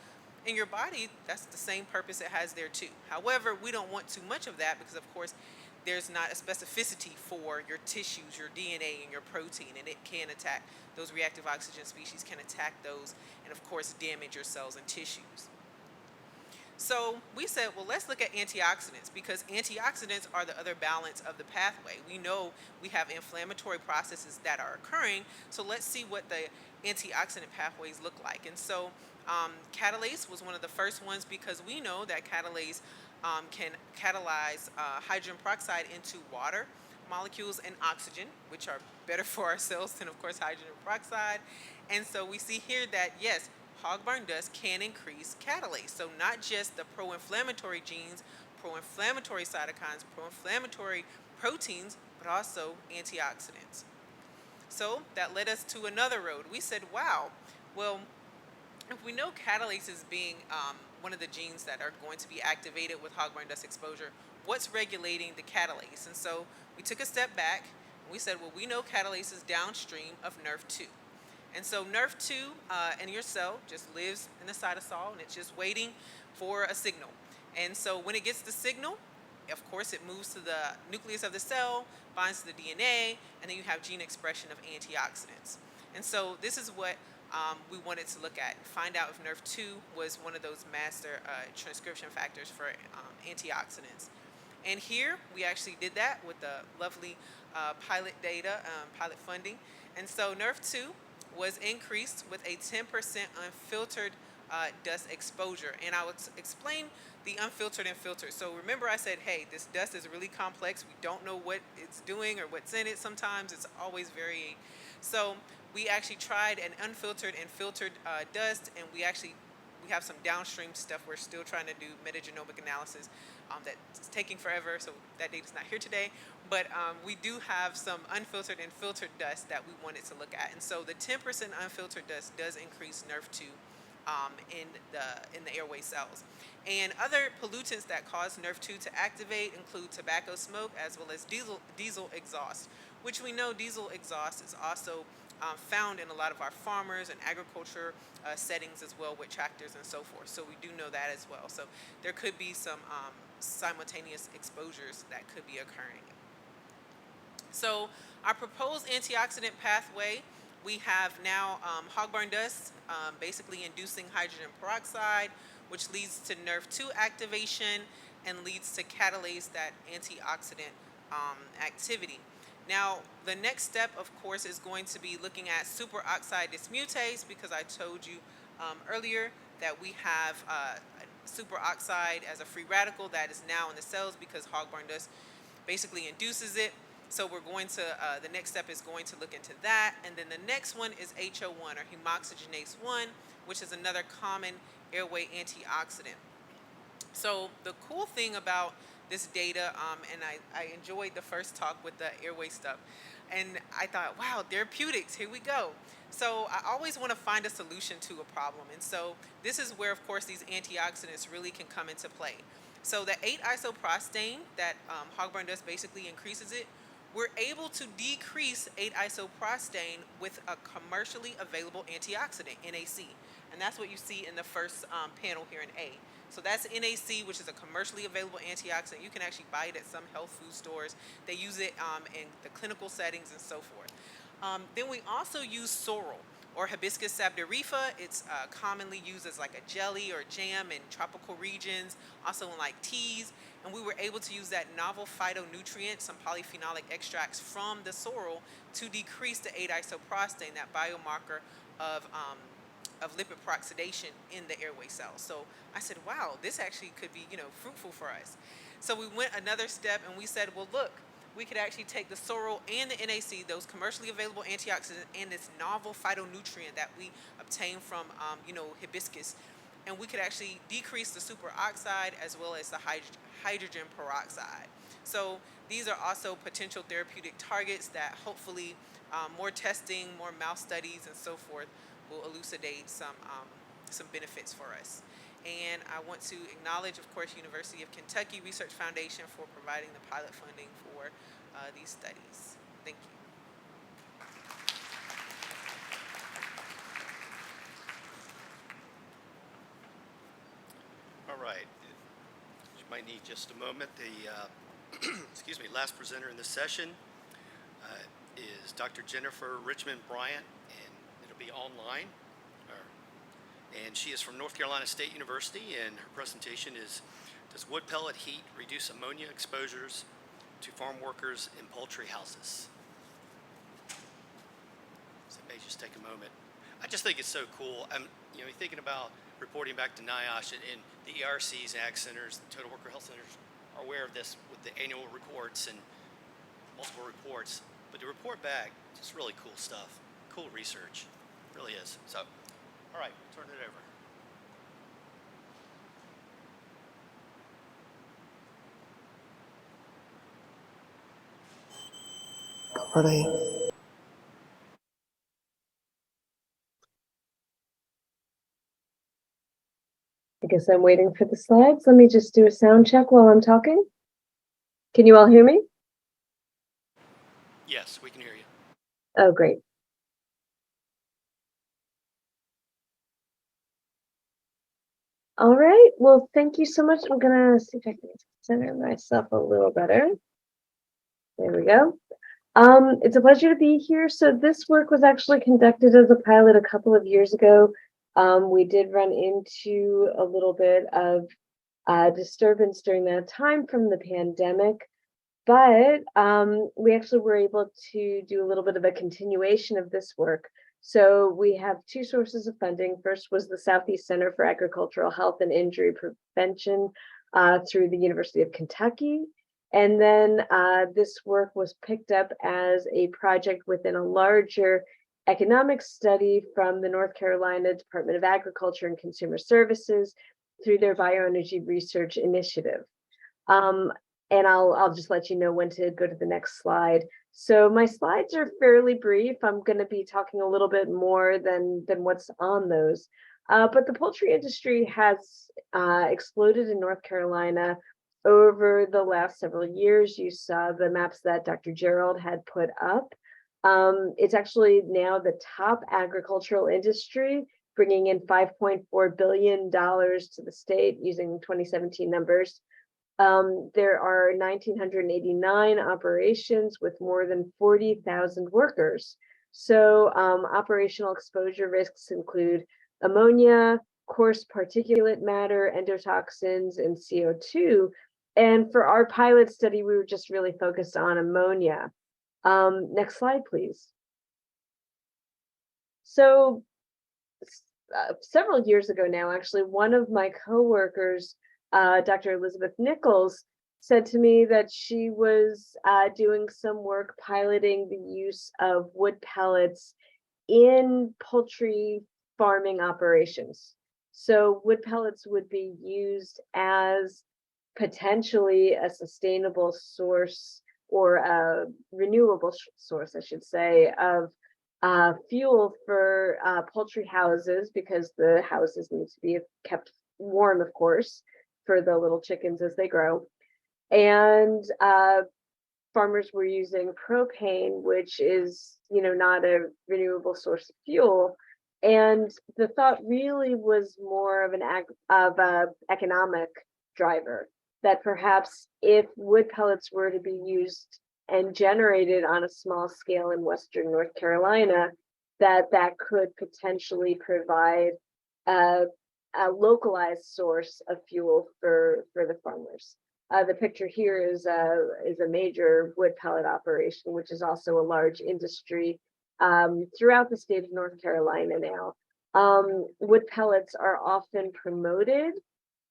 in your body, that's the same purpose it has there too. However, we don't want too much of that because, of course, there's not a specificity for your tissues, your DNA, and your protein, and it can attack those reactive oxygen species, can attack those, and of course damage your cells and tissues. So we said, well, let's look at antioxidants because antioxidants are the other balance of the pathway. We know we have inflammatory processes that are occurring, so let's see what the antioxidant pathways look like. And so catalase was one of the first ones because we know that catalase can catalyze hydrogen peroxide into water molecules and oxygen, which are better for our cells than, of course, hydrogen peroxide. And so we see here that, yes, hog barn dust can increase catalase. So not just the pro-inflammatory genes, pro-inflammatory cytokines, pro-inflammatory proteins, but also antioxidants. So that led us to another road. We said, wow, well, if we know catalase is being one of the genes that are going to be activated with hog barn dust exposure, what's regulating the catalase? And so we took a step back and we said, well, we know catalase is downstream of NRF2. And so NRF2 in your cell just lives in the cytosol and it's just waiting for a signal. And so when it gets the signal, of course, it moves to the nucleus of the cell, binds to the DNA, and then you have gene expression of antioxidants. And so this is what we wanted to look at, find out if NRF2 was one of those master transcription factors for antioxidants. And here we actually did that with the lovely pilot data, pilot funding. And so NRF2 was increased with a 10% unfiltered dust exposure. And I will explain the unfiltered and filtered. So remember I said, hey, this dust is really complex. We don't know what it's doing or what's in it sometimes. It's always varying. So we actually tried an unfiltered and filtered dust, and we have some downstream stuff. We're still trying to do metagenomic analysis that's taking forever, so that data's not here today. But we do have some unfiltered and filtered dust that we wanted to look at. And so the 10% unfiltered dust does increase NRF2 in the airway cells. And other pollutants that cause NRF2 to activate include tobacco smoke as well as diesel exhaust, which we know diesel exhaust is also found in a lot of our farmers and agriculture settings as well with tractors and so forth. So we do know that as well. So there could be some simultaneous exposures that could be occurring. So our proposed antioxidant pathway, we have now hog barn dust basically inducing hydrogen peroxide, which leads to NRF2 activation and leads to catalase that antioxidant activity. Now, the next step, of course, is going to be looking at superoxide dismutase because I told you earlier that we have superoxide as a free radical that is now in the cells because hog barn dust basically induces it. So we're going to, the next step is going to look into that. And then the next one is HO1 or hemoxygenase 1, which is another common airway antioxidant. So the cool thing about this data, and I enjoyed the first talk with the airway stuff, and I thought, wow, therapeutics, here we go. So I always want to find a solution to a problem, and so this is where, of course, these antioxidants really can come into play. So the 8-isoprostane that hog barn dust basically increases it, we're able to decrease 8-isoprostane with a commercially available antioxidant, NAC, and that's what you see in the first panel here in A. So that's NAC, which is a commercially available antioxidant. You can actually buy it at some health food stores. They use it in the clinical settings and so forth. Then we also use sorrel, or Hibiscus sabdarifa. It's commonly used as like a jelly or jam in tropical regions, also in like teas. And we were able to use that novel phytonutrient, some polyphenolic extracts from the sorrel, to decrease the 8-isoprostane, that biomarker of lipid peroxidation in the airway cells. So I said, wow, this actually could be, fruitful for us. So we went another step and we said, well, look, we could actually take the sorrel and the NAC, those commercially available antioxidants, and this novel phytonutrient that we obtain from, hibiscus, and we could actually decrease the superoxide as well as the hydrogen peroxide. So these are also potential therapeutic targets that hopefully more testing, more mouse studies, and so forth will elucidate some benefits for us. And I want to acknowledge, of course, University of Kentucky Research Foundation for providing the pilot funding for these studies. Thank you. All right. You might need just a moment. The excuse me, last presenter in this session is Dr. Jennifer Richmond Bryant, and it'll be online. And she is from North Carolina State University, and her presentation is, does wood pellet heat reduce ammonia exposures to farm workers in poultry houses? So maybe just take a moment. I just think it's so cool. You're thinking about reporting back to NIOSH, and the ERCs, Ag Centers, the Total Worker Health Centers are aware of this with the annual reports and multiple reports. But to report back, just really cool stuff, cool research, it really is. So, all right, turn it over. Are they? I guess I'm waiting for the slides. Let me just do a sound check while I'm talking. Can you all hear me? Yes, we can hear you. Oh, great. All right. Well, thank you so much. I'm going to see if I can center myself a little better. There we go. It's a pleasure to be here. So this work was actually conducted as a pilot a couple of years ago. We did run into a little bit of disturbance during that time from the pandemic, but we actually were able to do a little bit of a continuation of this work. So we have two sources of funding. First was the Southeast Center for Agricultural Health and Injury Prevention through the University of Kentucky. And then this work was picked up as a project within a larger economic study from the North Carolina Department of Agriculture and Consumer Services through their Bioenergy Research Initiative. And I'll just let you know when to go to the next slide. So my slides are fairly brief. I'm going to be talking a little bit more than what's on those. But the poultry industry has exploded in North Carolina over the last several years. You saw the maps that Dr. Gerald had put up. It's actually now the top agricultural industry, bringing in $5.4 billion to the state using 2017 numbers. There are 1,989 operations with more than 40,000 workers. So operational exposure risks include ammonia, coarse particulate matter, endotoxins, and CO2. And for our pilot study, we were just really focused on ammonia. Next slide, please. So several years ago now, actually, one of my coworkers, Dr. Elizabeth Nichols, said to me that she was doing some work piloting the use of wood pellets in poultry farming operations. So wood pellets would be used as potentially a sustainable source, or a renewable source, I should say, of fuel for poultry houses, because the houses need to be kept warm, of course, for the little chickens as they grow. And farmers were using propane, which is, not a renewable source of fuel. And the thought really was more of an economic driver, that perhaps if wood pellets were to be used and generated on a small scale in Western North Carolina, that could potentially provide a localized source of fuel for the farmers. The picture here is a major wood pellet operation, which is also a large industry throughout the state of North Carolina now. Wood pellets are often promoted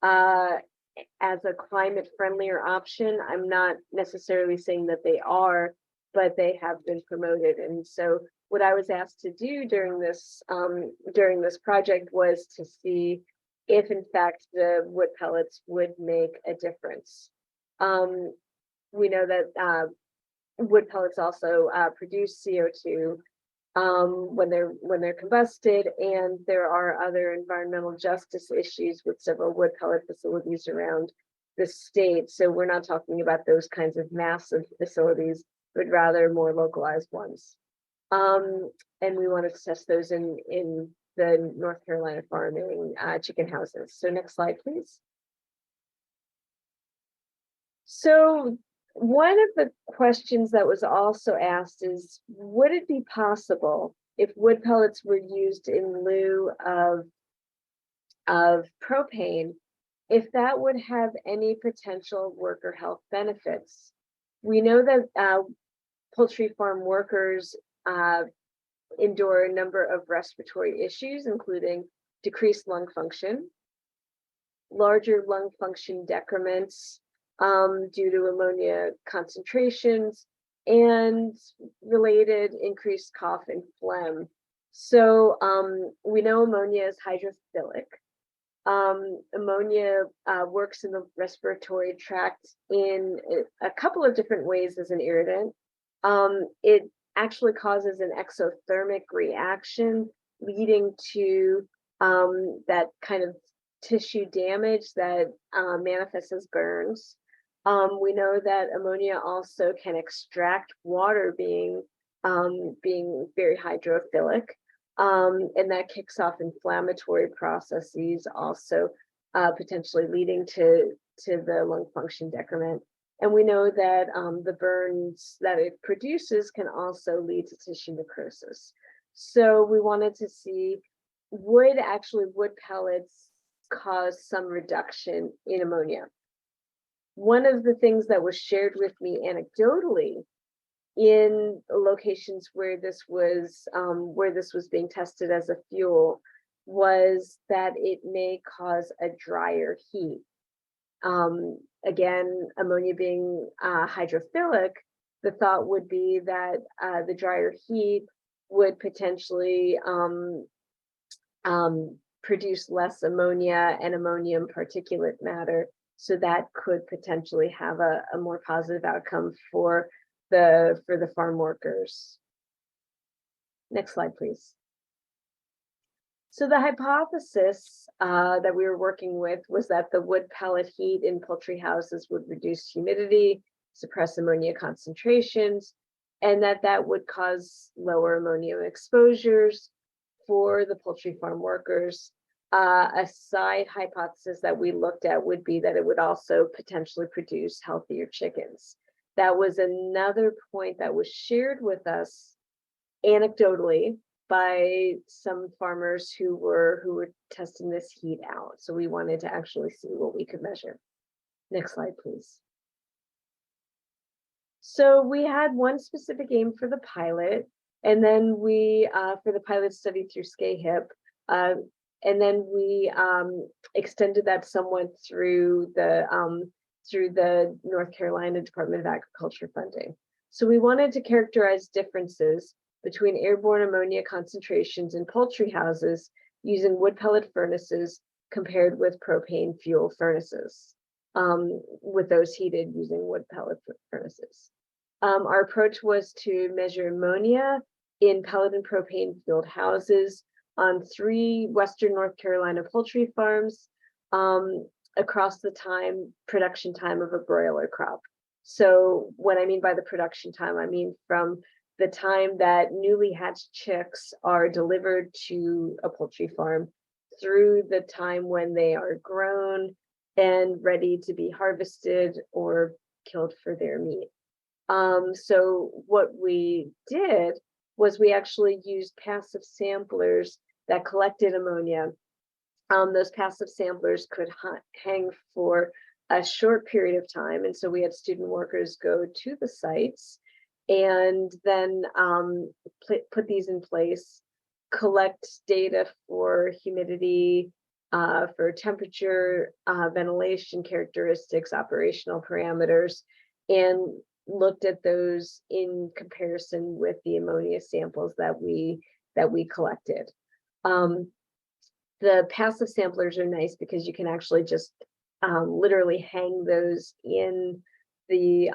as a climate friendlier option. I'm not necessarily saying that they are, but they have been promoted. And so what I was asked to do during this project was to see if in fact the wood pellets would make a difference. We know that wood pellets also produce CO2 when they're combusted, and there are other environmental justice issues with several wood pellet facilities around the state. So we're not talking about those kinds of massive facilities, but rather more localized ones. And we wanted to test those in the North Carolina farming chicken houses. So next slide, please. So one of the questions that was also asked is, would it be possible if wood pellets were used in lieu of propane, if that would have any potential worker health benefits? We know that poultry farm workers endure a number of respiratory issues, including decreased lung function, larger lung function decrements due to ammonia concentrations, and related increased cough and phlegm. So we know ammonia is hydrophilic. Ammonia works in the respiratory tract in a couple of different ways as an irritant. It actually causes an exothermic reaction, leading to that kind of tissue damage that manifests as burns. We know that ammonia also can extract water, being very hydrophilic, and that kicks off inflammatory processes, also potentially leading to the lung function decrement. And we know that the burns that it produces can also lead to tissue necrosis. So we wanted to see, would wood pellets cause some reduction in ammonia? One of the things that was shared with me anecdotally in locations where this was being tested as a fuel was that it may cause a drier heat. Again, ammonia being hydrophilic, the thought would be that the drier heat would potentially produce less ammonia and ammonium particulate matter. So that could potentially have a more positive outcome for the farm workers. Next slide, please. So the hypothesis that we were working with was that the wood pellet heat in poultry houses would reduce humidity, suppress ammonia concentrations, and that would cause lower ammonium exposures for the poultry farm workers. A side hypothesis that we looked at would be that it would also potentially produce healthier chickens. That was another point that was shared with us anecdotally by some farmers who were testing this heat out. So we wanted to actually see what we could measure. Next slide, please. So we had one specific aim for the pilot, and then we for the pilot study through SCAHIP, and then we extended that somewhat through the North Carolina Department of Agriculture funding. So we wanted to characterize differences between airborne ammonia concentrations in poultry houses using wood pellet furnaces compared with propane fuel furnaces, with those heated using wood pellet furnaces. Our approach was to measure ammonia in pellet and propane fueled houses on 3 Western North Carolina poultry farms across the production time of a broiler crop. So what I mean by the production time, I mean from the time that newly hatched chicks are delivered to a poultry farm through the time when they are grown and ready to be harvested or killed for their meat. So what we did was we actually used passive samplers that collected ammonia. Those passive samplers could hang for a short period of time. And so we had student workers go to the sites and then put these in place, collect data for humidity, for temperature, ventilation characteristics, operational parameters, and looked at those in comparison with the ammonia samples that we collected. The passive samplers are nice because you can actually just literally hang those in the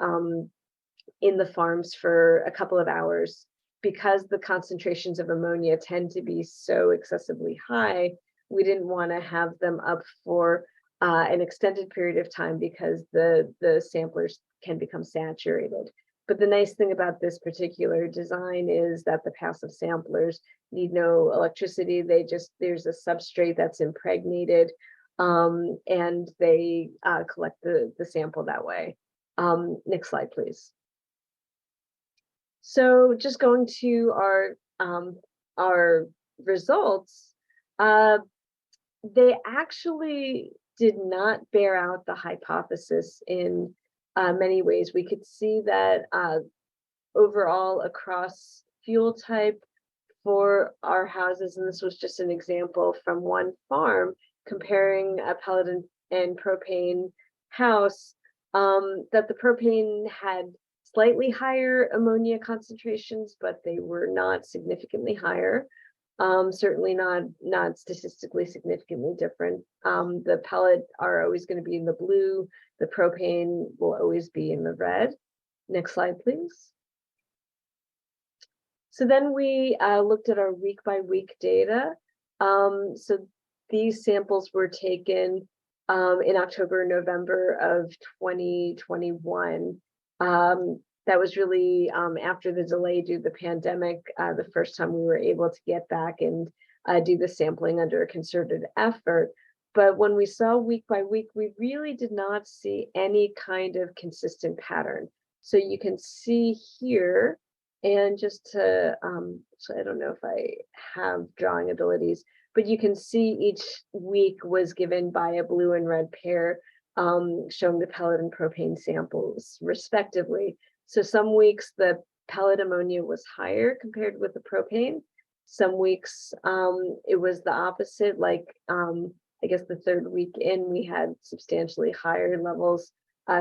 farms for a couple of hours. Because the concentrations of ammonia tend to be so excessively high, we didn't want to have them up for an extended period of time because the samplers can become saturated. But the nice thing about this particular design is that the passive samplers need no electricity. There's a substrate that's impregnated, and they collect the sample that way. Next slide, please. So just going to our results, they actually did not bear out the hypothesis in many ways. We could see that overall across fuel type for our houses, and this was just an example from one farm comparing a pellet and propane house, that the propane had slightly higher ammonia concentrations, but they were not significantly higher. Certainly not statistically significantly different. The pellet are always going to be in the blue. The propane will always be in the red. Next slide, please. So then we looked at our week by week data. So these samples were taken in October, November of 2021. That was really after the delay due to the pandemic, the first time we were able to get back and do the sampling under a concerted effort. But when we saw week by week, we really did not see any kind of consistent pattern. So you can see here, and just to, so I don't know if I have drawing abilities, but you can see each week was given by a blue and red pair, showing the pellet and propane samples respectively. So some weeks the pellet ammonia was higher compared with the propane. Some weeks it was the opposite, like I guess the third week in, we had substantially higher levels,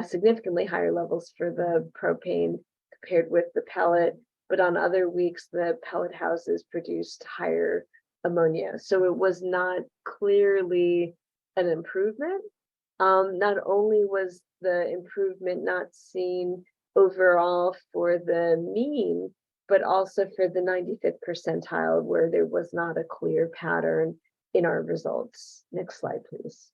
significantly higher levels for the propane compared with the pellet. But on other weeks, the pellet houses produced higher ammonia. So it was not clearly an improvement. Not only was the improvement not seen overall for the mean, but also for the 95th percentile, where there was not a clear pattern in our results. Next slide, please.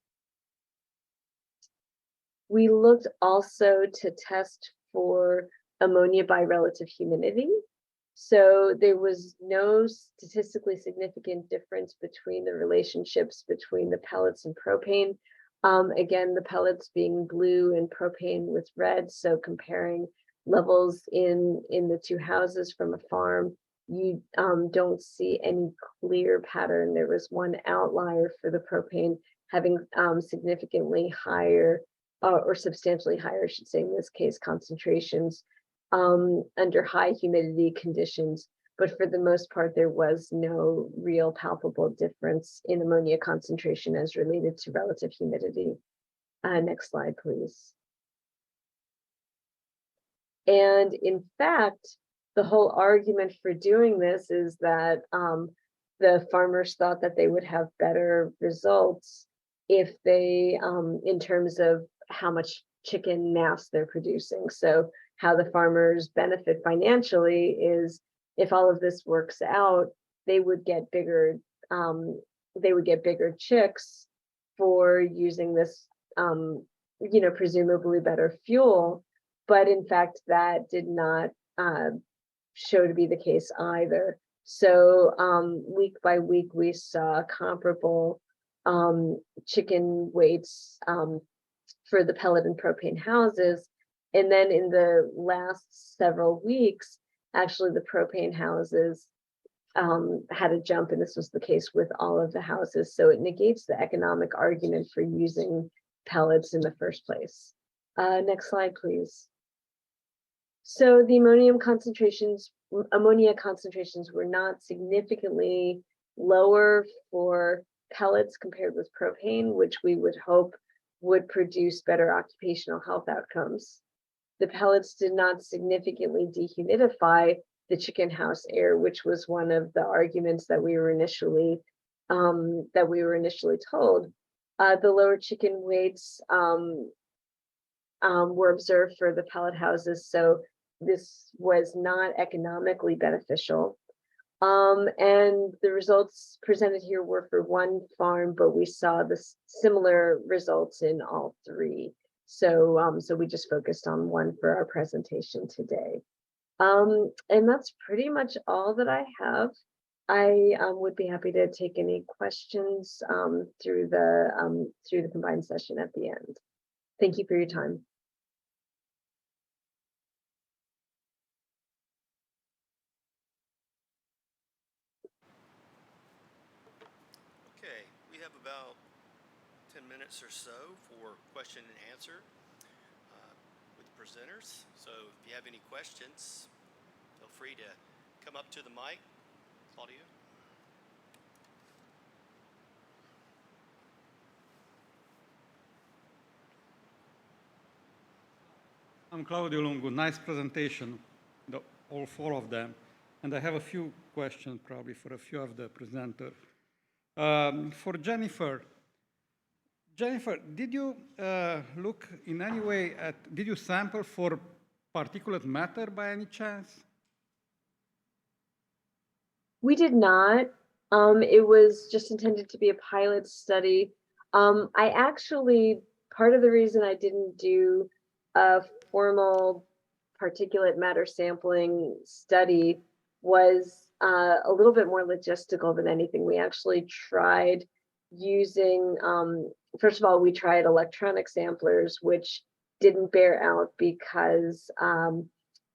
We looked also to test for ammonia by relative humidity. So there was no statistically significant difference between the relationships between the pellets and propane. Again, the pellets being blue and propane with red. So comparing levels in the two houses from a farm, you don't see any clear pattern. There was one outlier for the propane having significantly higher or substantially higher, I should say in this case, concentrations under high humidity conditions. But for the most part, there was no real palpable difference in ammonia concentration as related to relative humidity. Next slide, please. And in fact, the whole argument for doing this is that the farmers thought that they would have better results if they, in terms of how much chicken mass they're producing. So how the farmers benefit financially is if all of this works out, they would get bigger chicks for using this, presumably better fuel. But in fact, that did not show to be the case either. So week by week, we saw comparable chicken weights for the pellet and propane houses. And then in the last several weeks, actually the propane houses had a jump, and this was the case with all of the houses. So it negates the economic argument for using pellets in the first place. Next slide, please. So the ammonia concentrations were not significantly lower for pellets compared with propane, which we would hope would produce better occupational health outcomes. The pellets did not significantly dehumidify the chicken house air, which was one of the arguments that we were initially told. The lower chicken weights were observed for the pellet houses, so this was not economically beneficial. And the results presented here were for one farm, but we saw the similar results in all three. So, so we just focused on one for our presentation today. And that's pretty much all that I have. I would be happy to take any questions through the combined session at the end. Thank you for your time. Okay, we have about 10 minutes or so for question and answer with the presenters. So if you have any questions, feel free to come up to the mic. Claudia. I'm Claudio Lungu. Nice presentation, all four of them. And I have a few questions probably for a few of the presenters. For Jennifer, did you look in any way at, did you sample for particulate matter by any chance? We did not. It was just intended to be a pilot study. I actually, part of the reason I didn't do a formal particulate matter sampling study was a little bit more logistical than anything. We actually tried using, first of all, we tried electronic samplers, which didn't bear out because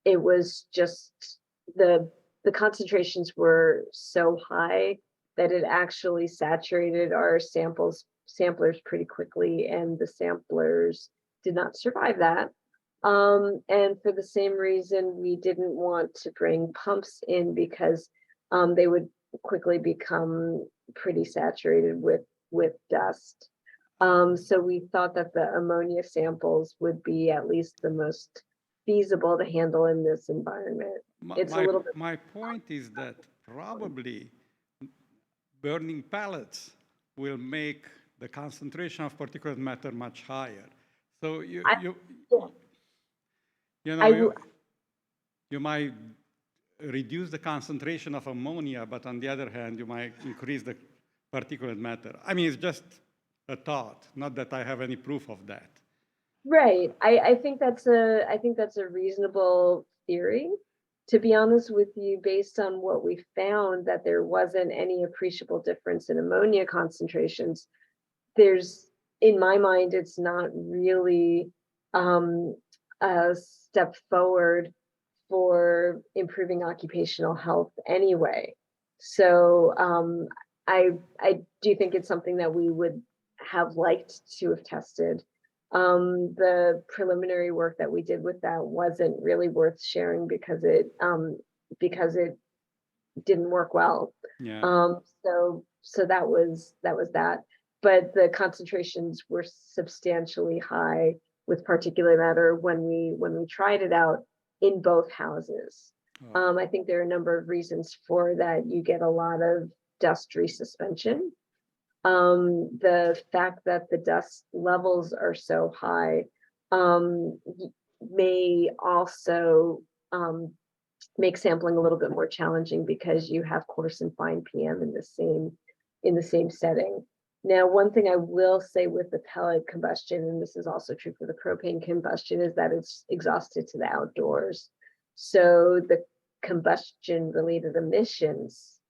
it was just the concentrations were so high that it actually saturated our samplers pretty quickly, and the samplers did not survive that. And for the same reason, we didn't want to bring pumps in because they would quickly become pretty saturated with dust. So we thought that the ammonia samples would be at least the most feasible to handle in this environment. It's a little bit. My point is that probably burning pellets will make the concentration of particulate matter much higher. So you might reduce the concentration of ammonia, but on the other hand, you might increase the particulate matter. I mean, it's just a thought, not that I have any proof of that. Right. I think that's a reasonable theory. To be honest with you, based on what we found, that there wasn't any appreciable difference in ammonia concentrations, in my mind, it's not really a step forward for improving occupational health anyway. So I do think it's something that we would have liked to have tested. The preliminary work that we did with that wasn't really worth sharing because it didn't work well. Yeah. So that was that. But the concentrations were substantially high with particulate matter when we tried it out in both houses. I think there are a number of reasons for that. You get a lot of dust resuspension. The fact that the dust levels are so high may also make sampling a little bit more challenging because you have coarse and fine PM in the same setting. Now, one thing I will say with the pellet combustion, and this is also true for the propane combustion, is that it's exhausted to the outdoors. So the combustion related emissions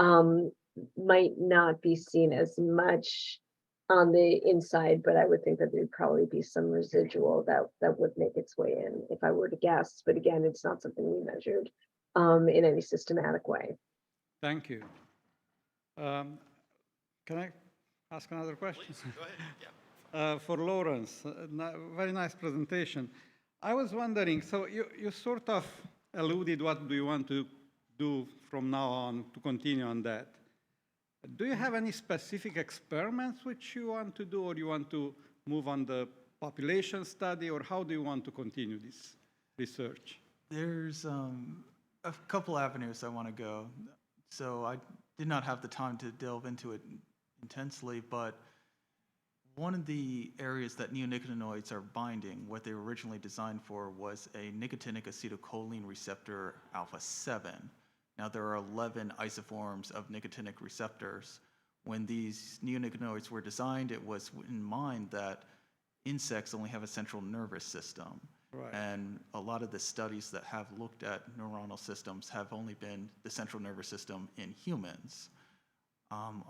might not be seen as much on the inside, but I would think that there'd probably be some residual that would make its way in if I were to guess. But again, it's not something we measured. in any systematic way. Thank you. Can I ask another question? Please, go ahead. Yeah. For Lawrence, very nice presentation. I was wondering, so you sort of alluded what do you want to do from now on to continue on that. Do you have any specific experiments which you want to do, or you want to move on the population study, or how do you want to continue this research? There's a couple avenues I want to go. So I did not have the time to delve into it intensely, but one of the areas that neonicotinoids are binding, what they were originally designed for, was a nicotinic acetylcholine receptor alpha 7. Now there are 11 isoforms of nicotinic receptors. When these neonicotinoids were designed, it was in mind that insects only have a central nervous system. Right. And a lot of the studies that have looked at neuronal systems have only been the central nervous system in humans.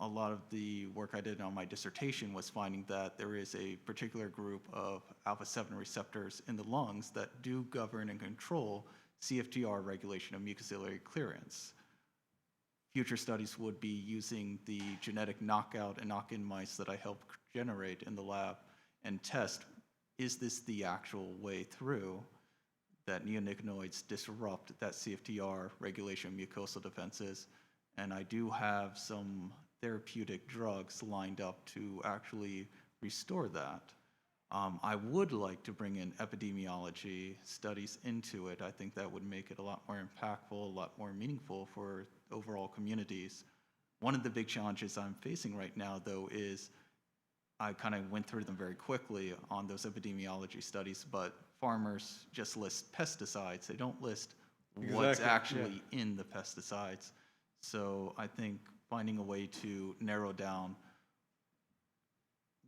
A lot of the work I did on my dissertation was finding that there is a particular group of alpha-7 receptors in the lungs that do govern and control CFTR regulation of mucociliary clearance. Future studies would be using the genetic knockout and knock-in mice that I helped generate in the lab and test, is this the actual way through that neonicotinoids disrupt that CFTR regulation of mucosal defenses? And I do have some therapeutic drugs lined up to actually restore that. I would like to bring in epidemiology studies into it. I think that would make it a lot more impactful, a lot more meaningful for overall communities. One of the big challenges I'm facing right now, though, is I kind of went through them very quickly on those epidemiology studies, but farmers just list pesticides. They don't list what's actually in the pesticides. So I think finding a way to narrow down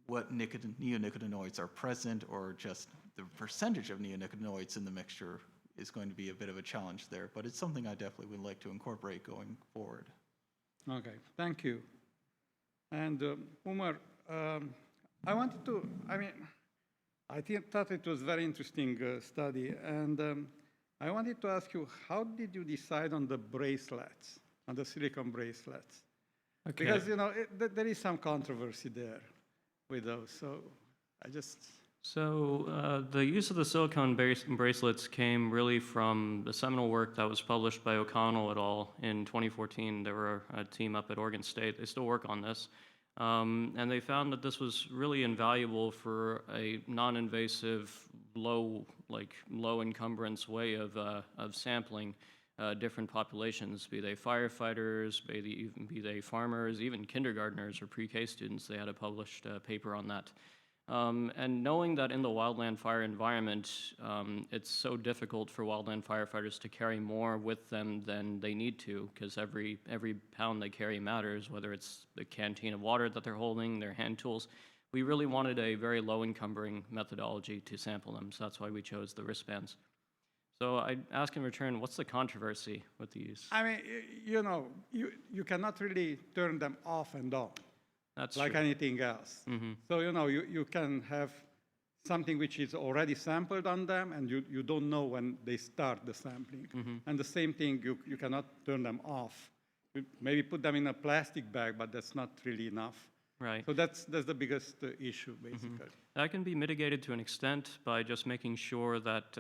what neonicotinoids are present, or just the percentage of neonicotinoids in the mixture, is going to be a bit of a challenge there. But it's something I definitely would like to incorporate going forward. Okay, thank you. And Umer, I wanted to, I thought it was a very interesting study, and I wanted to ask you, how did you decide on the bracelets, on the silicone bracelets? Okay. Because, there is some controversy there with those, so I just... So the use of the silicone bracelets came really from the seminal work that was published by O'Connell et al. In 2014. There were a team up at Oregon State. They still work on this. And they found that this was really invaluable for a non-invasive, low encumbrance way of sampling different populations, be they firefighters, be they farmers, even kindergartners or pre-K students. They had a published paper on that. And knowing that in the wildland fire environment, it's so difficult for wildland firefighters to carry more with them than they need to, because every pound they carry matters, whether it's the canteen of water that they're holding, their hand tools. We really wanted a very low encumbering methodology to sample them, so that's why we chose the wristbands. So I ask in return, what's the controversy with these? You cannot really turn them off and on. That's like true. anything else. Mm-hmm. So, you can have something which is already sampled on them, and you don't know when they start the sampling. Mm-hmm. And the same thing, you cannot turn them off. You maybe put them in a plastic bag, but that's not really enough. Right. So that's the biggest issue, basically. Mm-hmm. That can be mitigated to an extent by just making sure that,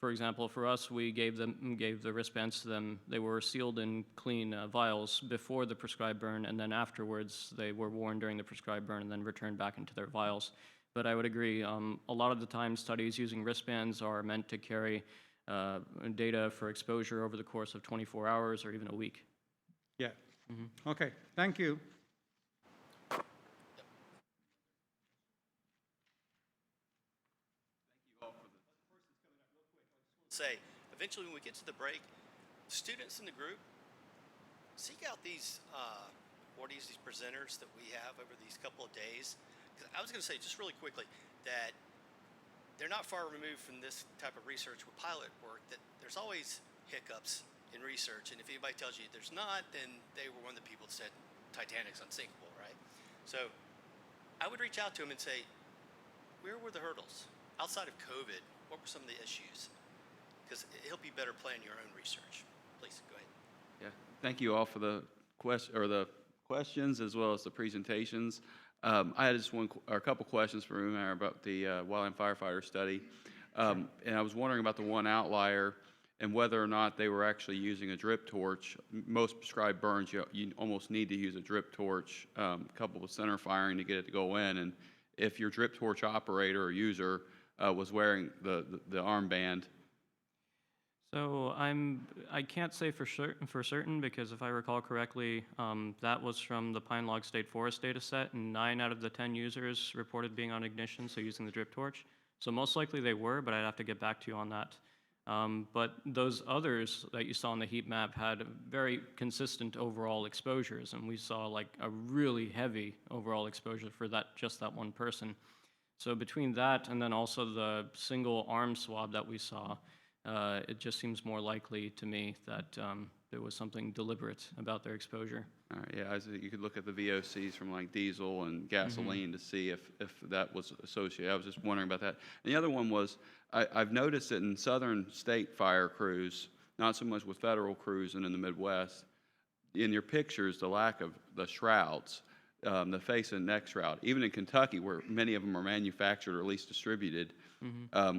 for example, for us, we gave the wristbands to them. They were sealed in clean vials before the prescribed burn, and then afterwards they were worn during the prescribed burn and then returned back into their vials. But I would agree, a lot of the time studies using wristbands are meant to carry data for exposure over the course of 24 hours or even a week. Yeah. Mm-hmm. Okay, thank you. Say, eventually when we get to the break, students in the group, seek out these these presenters that we have over these couple of days. Because I was going to say, just really quickly, that they're not far removed from this type of research with pilot work, that there's always hiccups in research. And if anybody tells you there's not, then they were one of the people that said Titanic's unsinkable, right? So I would reach out to them and say, where were the hurdles? Outside of COVID, what were some of the issues? because it'll be better planning your own research. Please, go ahead. Yeah, thank you all for the questions as well as the presentations. I had just a couple questions for Umer about the Wildland Firefighter study. And I was wondering about the one outlier and whether or not they were actually using a drip torch. Most prescribed burns, you almost need to use a drip torch coupled with center firing to get it to go in. And if your drip torch operator or user was wearing the armband. So I can't say for certain because if I recall correctly, that was from the Pine Log State Forest data set, and 9 out of the 10 users reported being on ignition, so using the drip torch. So most likely they were, but I'd have to get back to you on that. But those others that you saw on the heat map had very consistent overall exposures, and we saw like a really heavy overall exposure for just that one person. So between that and then also the single arm swab that we saw, it just seems more likely to me that there was something deliberate about their exposure. All right, yeah, you could look at the VOCs from like diesel and gasoline to see if that was associated. I was just wondering about that. And the other one was, I've noticed that in southern state fire crews, not so much with federal crews and in the Midwest, in your pictures, the lack of the shrouds, the face and neck shroud. Even in Kentucky, where many of them are manufactured or at least distributed,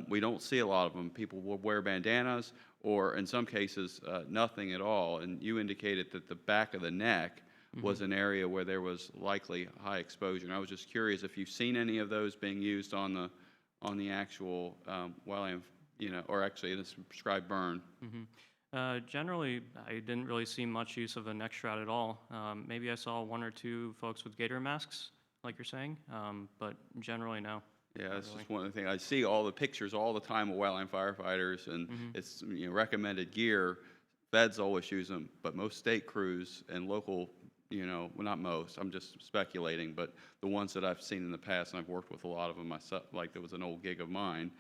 we don't see a lot of them. People will wear bandanas or in some cases, nothing at all. And you indicated that the back of the neck was an area where there was likely high exposure. And I was just curious if you've seen any of those being used on the actual wildland, or actually in this prescribed burn. Generally, I didn't really see much use of a neck shroud at all. Maybe I saw 1 or 2 folks with gator masks, like you're saying, but generally, no. Yeah, that's just one of the things. I see all the pictures all the time of wildland firefighters, and it's recommended gear. Feds always use them, but most state crews and local, well, not most, I'm just speculating, but the ones that I've seen in the past, and I've worked with a lot of them myself, like there was an old gig of mine,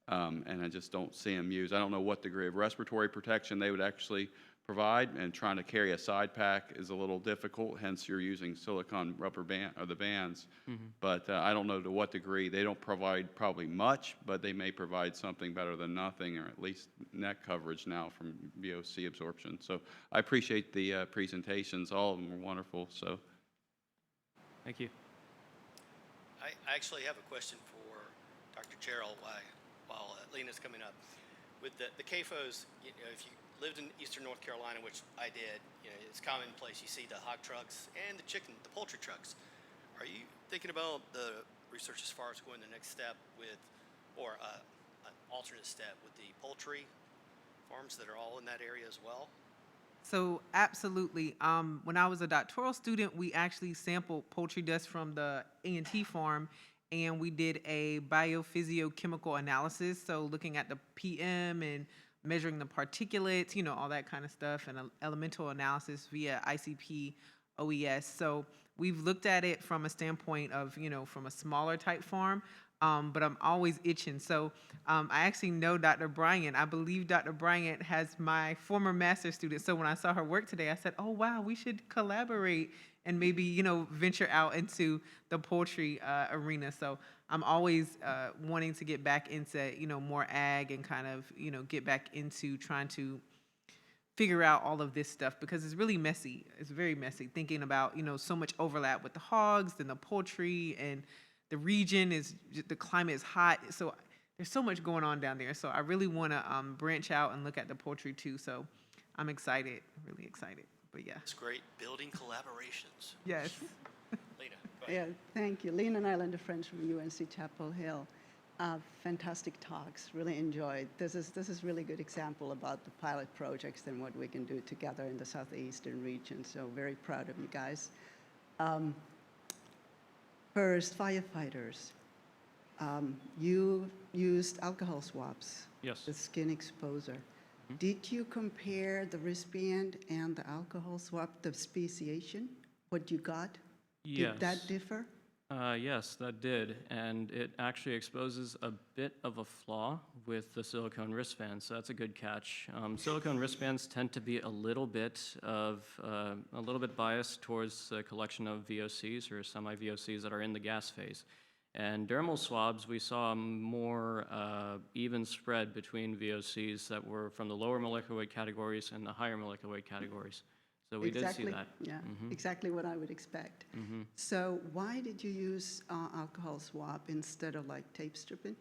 and I just don't see them used. I don't know what degree of respiratory protection they would actually provide, and trying to carry a side pack is a little difficult, hence you're using silicone rubber band, or the bands. But I don't know to what degree. They don't provide probably much, but they may provide something better than nothing, or at least neck coverage now from VOC absorption. So I appreciate the presentations. All of them were wonderful. So Thank you. I actually have a question for Dr. Gerald while Lena's coming up. With the CAFOs, if you lived in eastern North Carolina, which I did, it's commonplace. You see the hog trucks and the poultry trucks. Are you thinking about the research as far as going the next step with, or an alternate step with the poultry farms that are all in that area as well? So absolutely. When I was a doctoral student, we actually sampled poultry dust from the A&T farm, and we did a biophysiochemical analysis. So looking at the PM and measuring the particulates, all that kind of stuff, and elemental analysis via ICP OES. So we've looked at it from a standpoint of, from a smaller type farm, but I'm always itching. So I actually know Dr. Bryant. I believe Dr. Bryant has my former master's student. So when I saw her work today, I said, oh, wow, we should collaborate and maybe, venture out into the poultry arena. So I'm always wanting to get back into, more ag and kind of, get back into trying to figure out all of this stuff, because it's really messy. It's very messy thinking about, so much overlap with the hogs and the poultry, and the region is, the climate is hot. So there's so much going on down there. So I really want to branch out and look at the poultry too. So I'm excited, really excited. But yeah. It's great building collaborations. Yes. Lena, go ahead. Yeah, thank you. Lena and Islander Friends from UNC Chapel Hill. Fantastic talks, really enjoyed. This is really good example about the pilot projects and what we can do together in the southeastern region. So very proud of you guys. First, firefighters. You used alcohol swabs. Yes. The skin exposure. Did you compare the wristband and the alcohol swab, the speciation, what you got? Yes. Did that differ? Yes, that did, and it actually exposes a bit of a flaw with the silicone wristbands, so that's a good catch. Silicone wristbands tend to be a little bit biased towards the collection of VOCs or semi-VOCs that are in the gas phase. And dermal swabs, we saw a more even spread between VOCs that were from the lower molecular weight categories and the higher molecular weight categories. So we did see that. Yeah, exactly what I would expect. So why did you use alcohol swab instead of like tape stripping?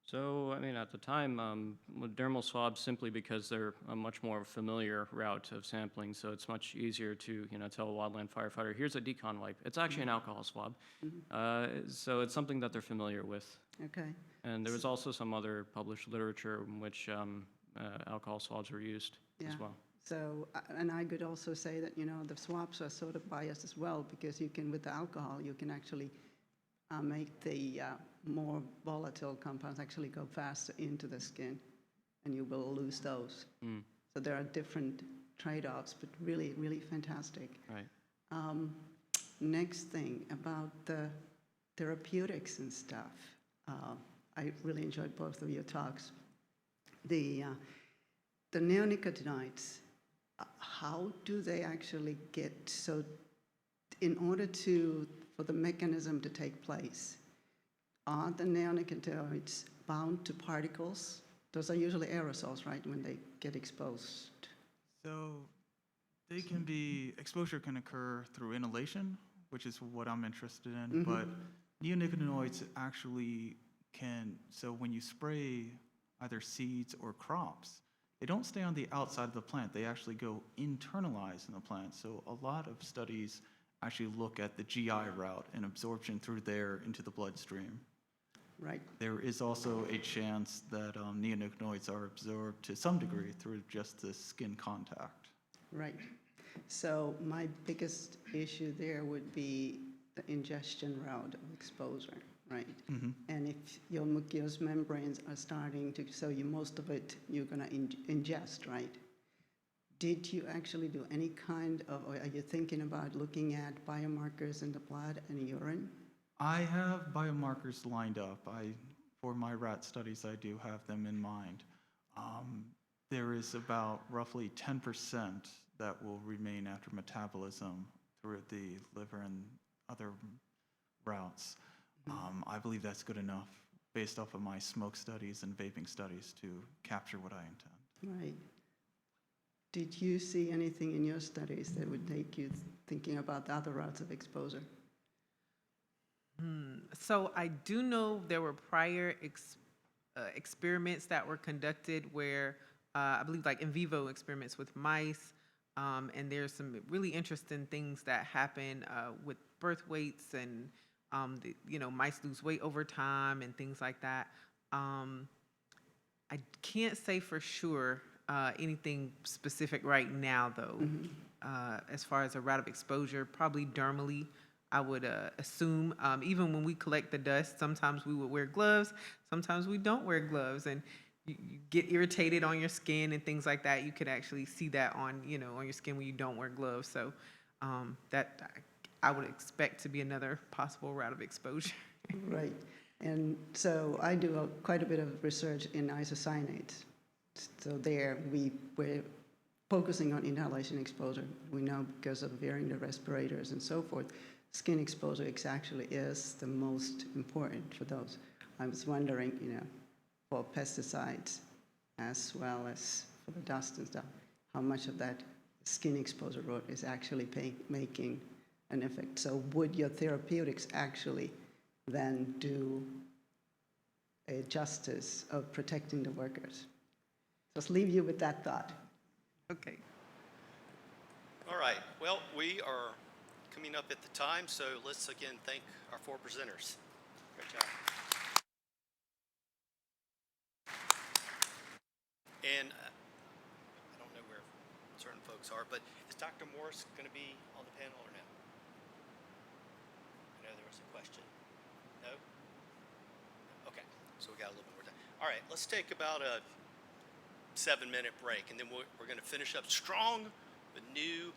So, I mean, at the time, with dermal swabs, simply because they're a much more familiar route of sampling, so it's much easier to, tell a wildland firefighter, here's a decon wipe. It's actually an alcohol swab. So it's something that they're familiar with. Okay. And there was also some other published literature in which alcohol swabs were used as well. So, and I could also say that, the swabs are sort of biased as well, because you can, with the alcohol, you can actually make the more volatile compounds actually go faster into the skin, and you will lose those. So there are different trade-offs, but really, really fantastic. Right. Next thing about the therapeutics and stuff. I really enjoyed both of your talks. The neonicotinoids, how do they actually get, so in order for the mechanism to take place, are the neonicotinoids bound to particles? Those are usually aerosols, right, when they get exposed? So exposure can occur through inhalation, which is what I'm interested in, but neonicotinoids actually so when you spray either seeds or crops, they don't stay on the outside of the plant. They actually go internalized in the plant. So a lot of studies actually look at the GI route and absorption through there into the bloodstream. Right. There is also a chance that neonicotinoids are absorbed to some degree through just the skin contact. Right. So my biggest issue there would be the ingestion route of exposure, right? And if your mucous membranes are starting to, so most of it you're going to ingest, right? Did you actually do any kind of, or are you thinking about looking at biomarkers in the blood and urine? I have biomarkers lined up. For my rat studies, I do have them in mind. There is about roughly 10% that will remain after metabolism through the liver and other routes. I believe that's good enough based off of my smoke studies and vaping studies to capture what I intend. Right. Did you see anything in your studies that would make you thinking about the other routes of exposure? So I do know there were prior experiments that were conducted where I believe like in vivo experiments with mice, and there's some really interesting things that happen with birth weights and mice lose weight over time and things like that. I can't say for sure anything specific right now though. As far as a route of exposure, probably dermally. I would assume, even when we collect the dust, sometimes we would wear gloves, sometimes we don't wear gloves, and you get irritated on your skin and things like that. You could actually see that on your skin when you don't wear gloves. So that I would expect to be another possible route of exposure. Right. And so I do quite a bit of research in isocyanates. So there we're focusing on inhalation exposure. We know because of wearing the respirators and so forth, skin exposure actually is the most important for those. I was wondering, for pesticides as well as for the dust and stuff, how much of that skin exposure route is actually making an effect. So would your therapeutics actually then do a justice of protecting the workers? Just leave you with that thought. Okay. All right. Well, we are coming up at the time, so let's again thank our 4 presenters. Great job. And I don't know where certain folks are, but is Dr. Morris going to be on the panel or no? I know there was a question. No? Okay, so we got a little bit more time. All right, let's take about a 7-minute break, and then we're going to finish up strong with new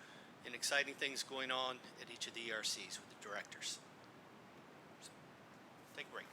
and exciting things going on at each of the ERCs with the directors. So, take a break.